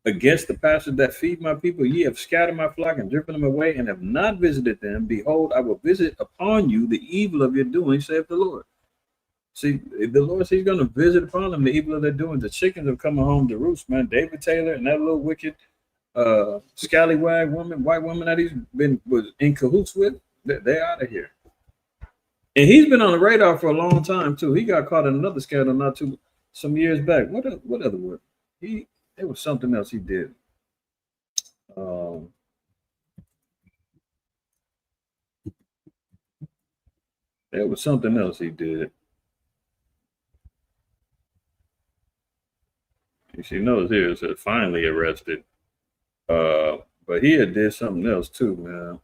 against the pastors that feed my people. Ye have scattered my flock and driven them away, and have not visited them. Behold, I will visit upon you the evil of your doing, saith the Lord. See, the Lord says he's going to visit upon them the evil of their doing. The chickens are coming home to roost, man. David Taylor and that little wicked scallywag woman, white woman that was in cahoots with, they're out of here. And he's been on the radar for a long time too. He got caught in another scandal some years back. What other word? It was something else he did. There was something else he did. see, notice here it says finally arrested. But he had did something else too, man.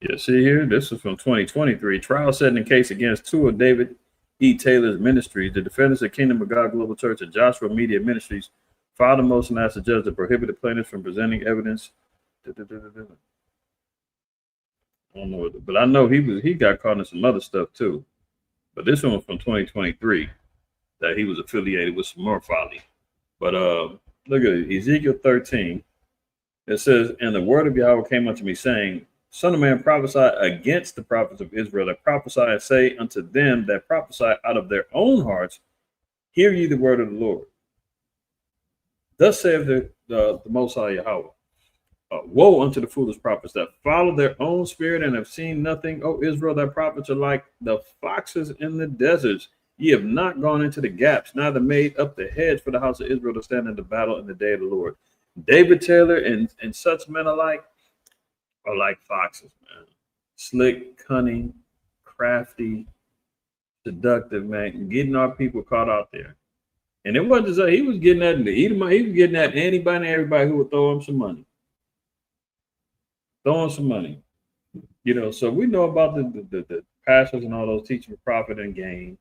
Yeah, see here, this is from 2023. Trial set in the case against two of David E. Taylor's ministries. The defendants of Kingdom of God Global Church and Joshua Media Ministries filed a motion to ask the judge to prohibit the plaintiffs from presenting evidence. I don't know, but I know he got caught in some other stuff too. But this one was from 2023 that he was affiliated with some more folly. But look at it, Ezekiel 13. It says, "And the word of Yahweh came unto me, saying, Son of man, prophesy against the prophets of Israel that prophesy, and say unto them that prophesy out of their own hearts, hear ye the word of the Lord. Thus saith the Most High Yahweh, woe unto the foolish prophets that follow their own spirit and have seen nothing. O Israel, thy prophets are like the foxes in the deserts. Ye have not gone into the gaps, neither made up the hedge for the house of Israel to stand in the battle in the day of the Lord." David Taylor and such men alike are like foxes, man. Slick, cunning, crafty, seductive, man. Getting our people caught out there. And it wasn't just he was getting at the Edomite, he was getting at anybody and everybody who would throw him some money. Throwing some money. You know, so we know about the pastors and all those teaching profit and gain.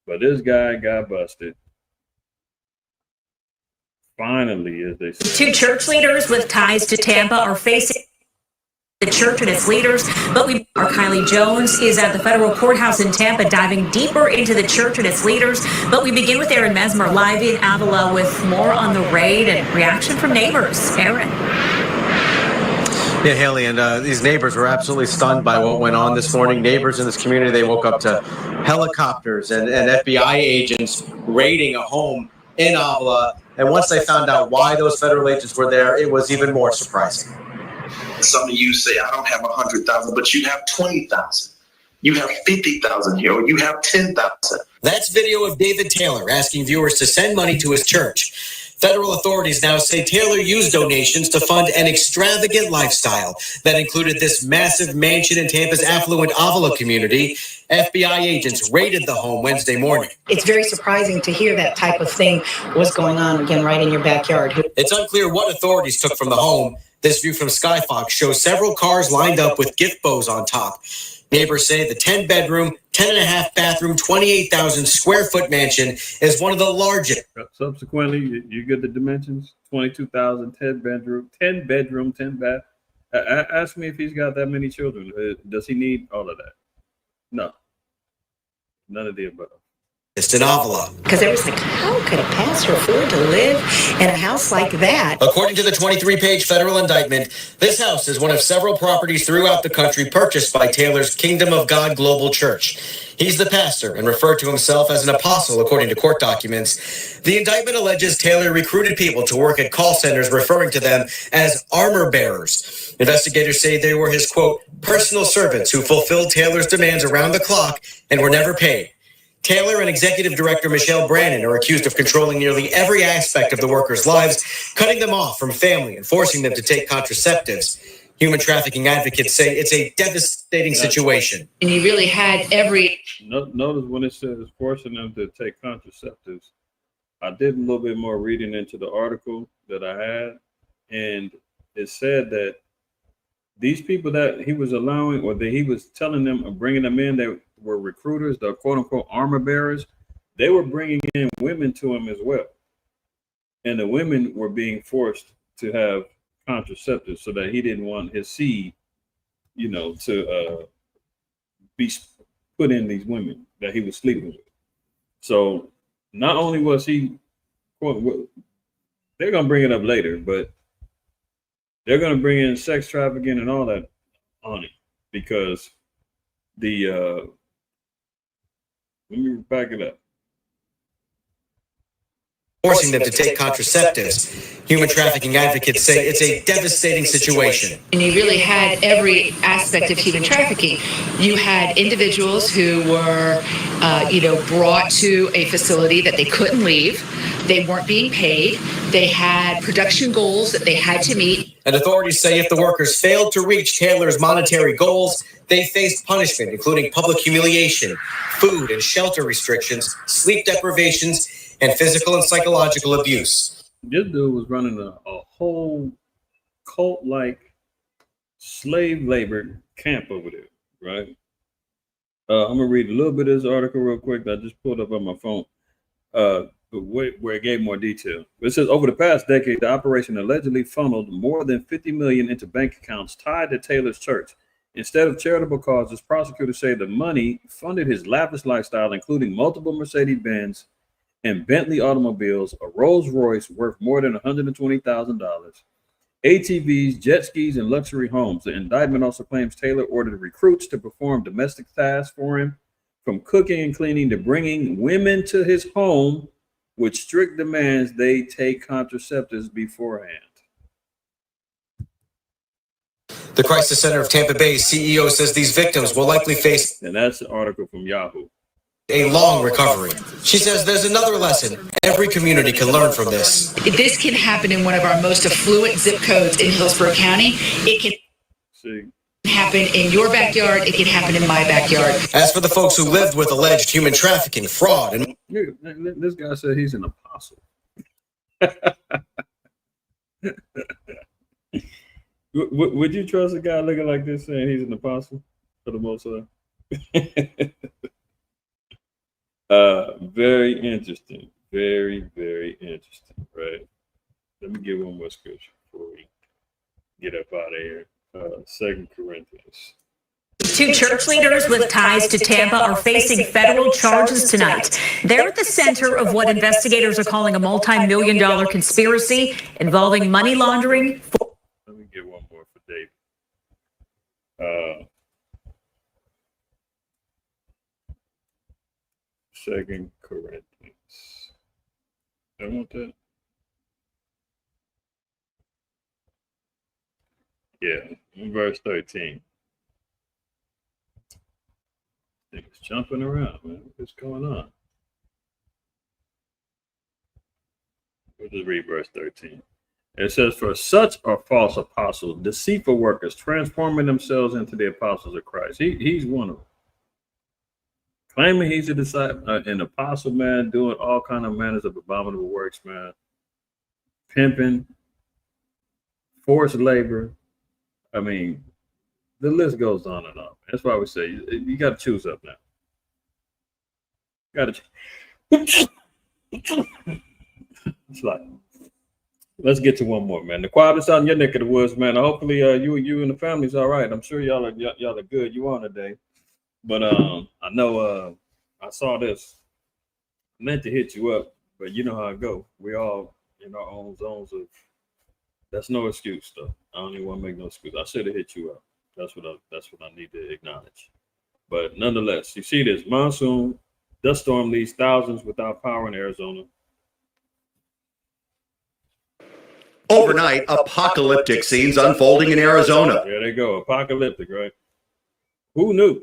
But this guy got busted. Finally, as they say. Two church leaders with ties to Tampa are facing the church and its leaders, but our Kylie Jones is at the federal courthouse in Tampa diving deeper into the church and its leaders. But we begin with Aaron Mesmer live in Avila with more on the raid and reaction from neighbors. Aaron. Yeah, Haley, and these neighbors were absolutely stunned by what went on this morning. Neighbors in this community, they woke up to helicopters and FBI agents raiding a home in Avila. And once they found out why those federal agents were there, it was even more surprising. Some of you say, I don't have 100,000, but you have 20,000. You have 50,000 here, or you have 10,000. That's video of David Taylor asking viewers to send money to his church. Federal authorities now say Taylor used donations to fund an extravagant lifestyle that included this massive mansion in Tampa's affluent Avila community. FBI agents raided the home Wednesday morning. It's very surprising to hear that type of thing was going on, again, right in your backyard. It's unclear what authorities took from the home. This view from Skyfox shows several cars lined up with gift bows on top. Neighbors say the 10-bedroom, 10.5 bathroom, 28,000 square foot mansion is one of the largest. Subsequently, you get the dimensions: 22,000, 10 bedroom, 10 bath. Ask me if he's got that many children. Does he need all of that? No, none of the above. It's in Avila. Because they was like, how could a pastor afford to live in a house like that? According to the 23-page federal indictment, this house is one of several properties throughout the country purchased by Taylor's Kingdom of God Global Church. He's the pastor and referred to himself as an apostle, according to court documents. The indictment alleges Taylor recruited people to work at call centers, referring to them as armor bearers. Investigators say they were his, quote, personal servants who fulfilled Taylor's demands around the clock and were never paid. Taylor and Executive Director Michelle Brannon are accused of controlling nearly every aspect of the workers' lives, cutting them off from family and forcing them to take contraceptives. Human trafficking advocates say it's a devastating situation. And you really had every... Notice when it says forcing them to take contraceptives, I did a little bit more reading into the article that I had, and it said that these people that he was allowing, or that he was telling them or bringing them in, that were recruiters, the quote unquote armor bearers, they were bringing in women to him as well. And the women were being forced to have contraceptives so that he didn't want his seed, you know, to be put in these women that he was sleeping with. So not only was he, they're going to bring it up later, but they're going to bring in sex trafficking and all that on it, because the let me back it up. Forcing them to take contraceptives. Human trafficking advocates say it's a devastating situation. And you really had every aspect of human trafficking. You had individuals who were, brought to a facility that they couldn't leave. They weren't being paid. They had production goals that they had to meet. And authorities say if the workers failed to reach Taylor's monetary goals, They faced punishment, including public humiliation, food and shelter restrictions, sleep deprivations, and physical and psychological abuse. This dude was running a whole cult-like slave labor camp over there, right? I'm gonna read a little bit of this article real quick that I just pulled up on my phone, where it gave more detail. It says, over the past decade, the operation allegedly funneled more than $50 million into bank accounts tied to Taylor's church. Instead of charitable causes, prosecutors say the money funded his lavish lifestyle, including multiple Mercedes-Benz and Bentley automobiles, a Rolls Royce worth more than $120,000, ATVs, jet skis, and luxury homes. The indictment also claims Taylor ordered recruits to perform domestic tasks for him, from cooking and cleaning to bringing women to his home with strict demands they take contraceptives beforehand. The Crisis Center of Tampa Bay's CEO says these victims will likely face, and that's an article from Yahoo, a long recovery. She says there's another lesson every community can learn from this. This can happen in one of our most affluent zip codes in Hillsborough County. It can happen in your backyard. It can happen in my backyard. As for the folks who lived with alleged human trafficking, fraud, and this guy said he's an apostle. Would you trust a guy looking like this saying he's an apostle for the Most High? Very interesting. Very, very interesting, right? Let me give one more scripture before we get up out of here. 2 Corinthians. Two church leaders with ties to Tampa are facing federal charges tonight. They're at the center of what investigators are calling a multi-million-dollar conspiracy involving money laundering. Let me get one more for David. 2 Corinthians. I want that. Yeah, verse 13. It's jumping around, man. What's going on? We'll just read verse 13. It says, for such are false apostles, deceitful workers, transforming themselves into the apostles of Christ. He's one of them. Claiming he's a disciple, an apostle, man, doing all kind of manners of abominable works, man. Pimping, forced labor. I mean, the list goes on and on. That's why we say you got to choose up now. Got to. It's like, let's get to one more, man. The quietness out in your neck of the woods, man. Hopefully, you and the family's all right. I'm sure y'all are good. You on today, but I know I saw this. I meant to hit you up, but you know how it go. We all in our own zones of. That's no excuse, though. I don't even want to make no excuse. I should have hit you up. That's what I need to acknowledge. But nonetheless, you see this monsoon dust storm leaves thousands without power in Arizona. Overnight, apocalyptic scenes unfolding in Arizona. There they go, apocalyptic, right? Who knew?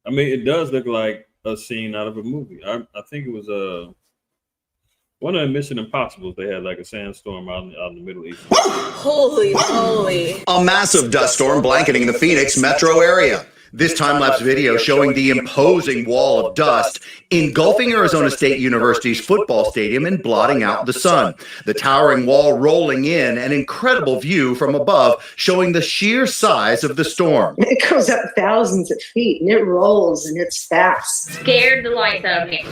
I mean, it does look like a scene out of a movie. I think it was one of the Mission Impossibles. They had like a sandstorm out in the Middle East. Holy moly. A massive dust storm blanketing the Phoenix metro area. This time-lapse video showing the imposing wall of dust engulfing Arizona State University's football stadium and blotting out the sun. The towering wall rolling in, an incredible view from above showing the sheer size of the storm. It goes up thousands of feet and it rolls and it's fast. Scared the life out of me.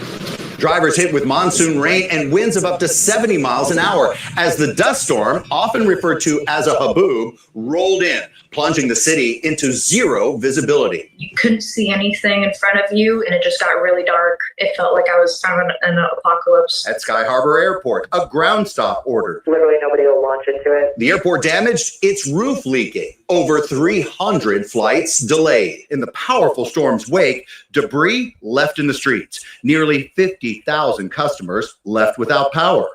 Drivers hit with monsoon rain and winds of up to 70 miles an hour as the dust storm, often referred to as a haboob, rolled in, plunging the city into zero visibility. You couldn't see anything in front of you, and it just got really dark. It felt like I was from an apocalypse. At Sky Harbor Airport, a ground stop ordered. Literally nobody will launch into it. The airport damaged, its roof leaking. Over 300 flights delayed. In the powerful storm's wake, debris left in the streets. Nearly 50,000 customers left without power.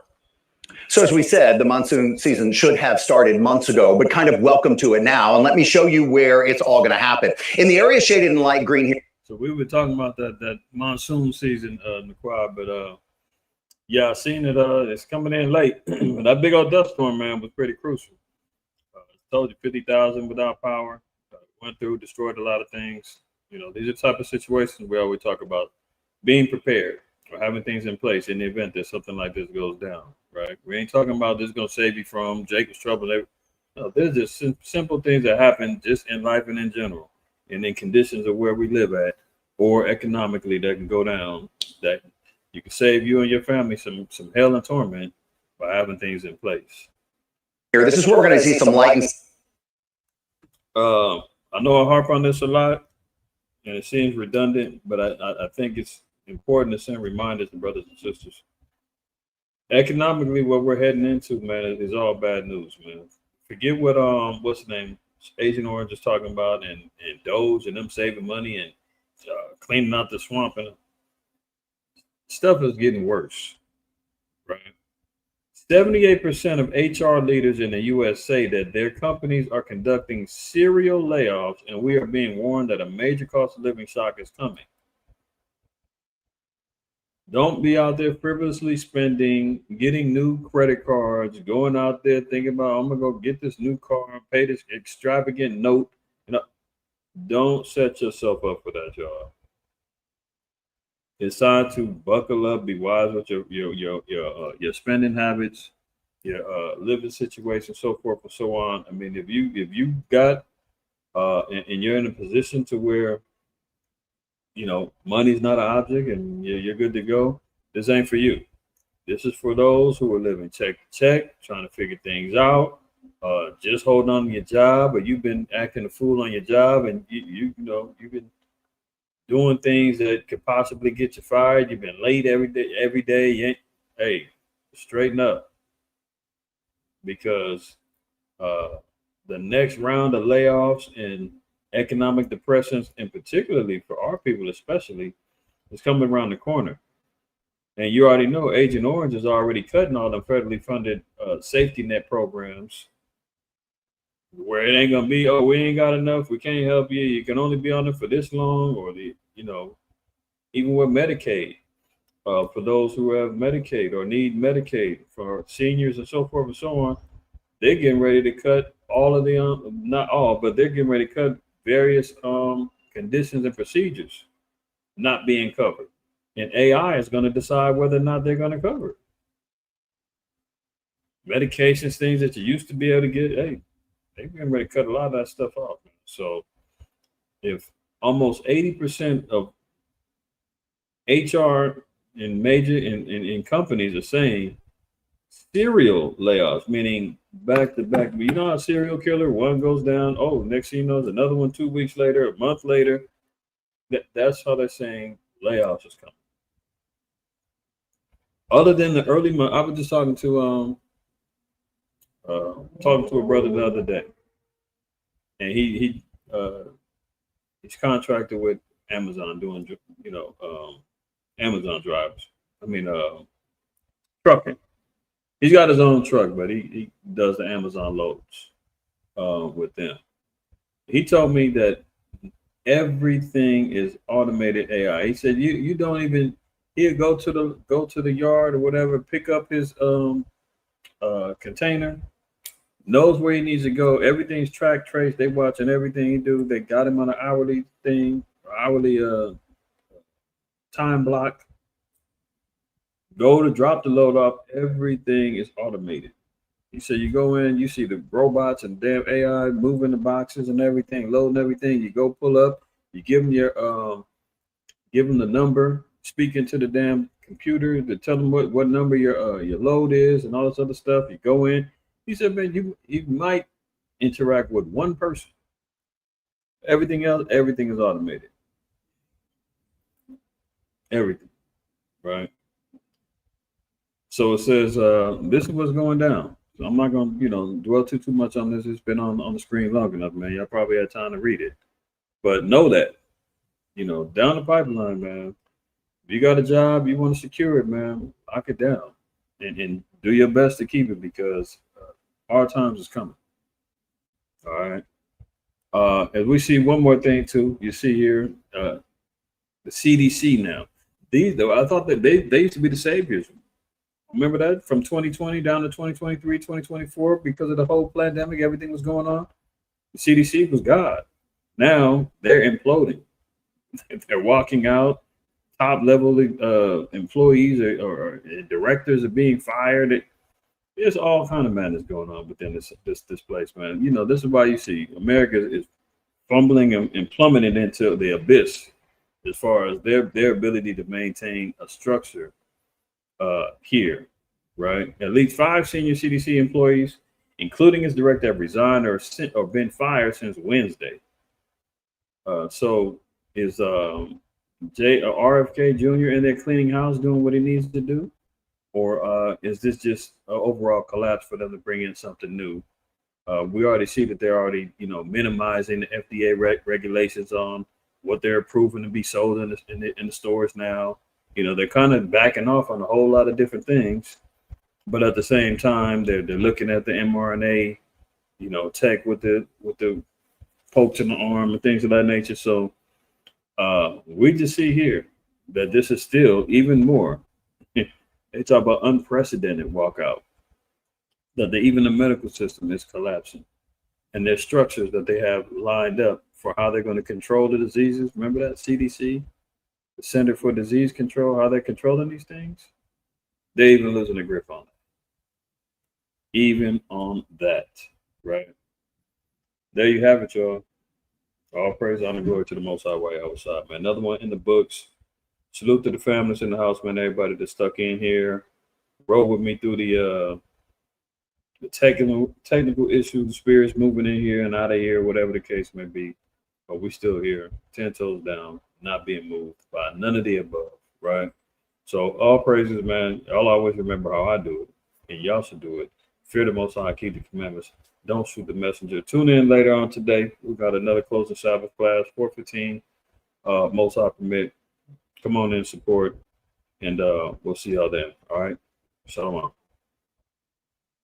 So as we said, the monsoon season should have started months ago, but kind of welcome to it now. And let me show you where it's all going to happen. In the area shaded in light green here. So we were talking about that monsoon season, Naquan, but yeah, I seen it. It's coming in late. That big old dust storm, man, was pretty crucial. I told you 50,000 without power. went through, destroyed a lot of things. You know, these are the type of situations we always talk about being prepared or having things in place in the event that something like this goes down, right? We ain't talking about this going to save you from Jacob's trouble. No, there's just simple things that happen just in life and in general, and in conditions of where we live at, or economically that can go down, that you can save you and your family some hell and torment by having things in place. Here, this is where we're going to see some light. I know I harp on this a lot, and it seems redundant, but I think it's important to send reminders to brothers and sisters. Economically, what we're heading into, man, is all bad news, man. Forget what what's the name, Agent Orange is talking about, and Doge and them saving money and cleaning out the swamp, and stuff is getting worse, right? 78% of HR leaders in the U.S. say that their companies are conducting serial layoffs, and we are being warned that a major cost of living shock is coming. Don't be out there frivolously spending, getting new credit cards, going out there thinking about, I'm going to go get this new car, pay this extravagant note. You know, don't set yourself up for that, y'all. It's time to buckle up, be wise with your spending habits, your living situation, so forth and so on. I mean, if you got and you're in a position to where, you know, money's not an object and you're good to go, this ain't for you. This is for those who are living check to check, trying to figure things out, just holding on to your job, or you've been acting a fool on your job, and you've been doing things that could possibly get you fired. You've been late every day. Hey, straighten up, because the next round of layoffs and economic depressions, and particularly for our people especially, is coming around the corner. And you already know Agent Orange is already cutting all the federally funded safety net programs, where it ain't gonna be, oh, we ain't got enough, we can't help you, you can only be on it for this long, or even with Medicaid, for those who have Medicaid or need Medicaid, for seniors and so forth and so on, they're getting ready to cut all of the, not all, but they're getting ready to cut various conditions and procedures not being covered. And AI is going to decide whether or not they're going to cover it. Medications, things that you used to be able to get, hey, they're getting ready to cut a lot of that stuff off. Man. So if almost 80% of HR in major in companies are saying serial layoffs, meaning back to back. You know how a serial killer, one goes down, oh, next thing you know, another one 2 weeks later, a month later. That's how they're saying layoffs is coming. Other than the early month, I was just talking to a brother the other day, and he's contracted with Amazon doing Amazon drivers. Trucking. He's got his own truck, but he does the Amazon loads with them. He told me that everything is automated AI. He said you don't even, he'll go to the yard or whatever, pick up his container, knows where he needs to go. Everything's track traced. They watching everything he do. They got him on an hourly thing, hourly time block. Go to drop the load off. Everything is automated. He said you go in, you see the robots and damn AI moving the boxes and everything, loading everything. You go pull up, you give them the number, speak into the damn computer to tell them what number your load is and all this other stuff. You go in. He said, man, you might interact with one person. Everything else, everything is automated. Everything, right? So it says this is what's going down. So I'm not going to, dwell too much on this. It's been on the screen long enough, man. Y'all probably had time to read it. But know that, down the pipeline, man, if you got a job, you want to secure it, man, lock it down and do your best to keep it, because hard times is coming. All right. As we see one more thing, too, you see here, the CDC now. I thought that they used to be the saviors. Remember that from 2020 down to 2023, 2024, because of the whole pandemic, everything was going on. The CDC was God. Now they're imploding. They're walking out. Top level employees or directors are being fired. There's all kind of madness going on within this place, man. You know, this is why you see America is fumbling and plummeting into the abyss as far as their ability to maintain a structure here, right? At least 5 senior CDC employees, including its director, have resigned or been fired since Wednesday. So is RFK Jr. in there cleaning house, doing what he needs to do? Or is this just an overall collapse for them to bring in something new? We already see that they're already, minimizing the FDA regulations on what they're approving to be sold in the stores now. They're kind of backing off on a whole lot of different things, but at the same time, they're looking at the mRNA, tech with the pokes in the arm and things of that nature. So we just see here that this is still even more. They talk about unprecedented walkout. That even the medical system is collapsing, and their structures that they have lined up for how they're going to control the diseases. Remember that CDC, the Center for Disease Control, how they're controlling these things? They're even losing a grip on it. Even on that, right? There you have it, y'all. All praise, honor, glory to the Most High, way outside, man. Another one in the books. Salute to the families in the house, man. Everybody that's stuck in here. Roll with me through the technical issues, the spirits moving in here and out of here, whatever the case may be. But we still here, 10 toes down, not being moved by none of the above, right? So all praises, man. Y'all always remember how I do it, and y'all should do it. Fear the Most High, keep the commandments. Don't shoot the messenger. Tune in later on today. We've got another closing Sabbath class, 4:15. Most High permit. Come on in, support, and we'll see y'all then. All right. Shalom.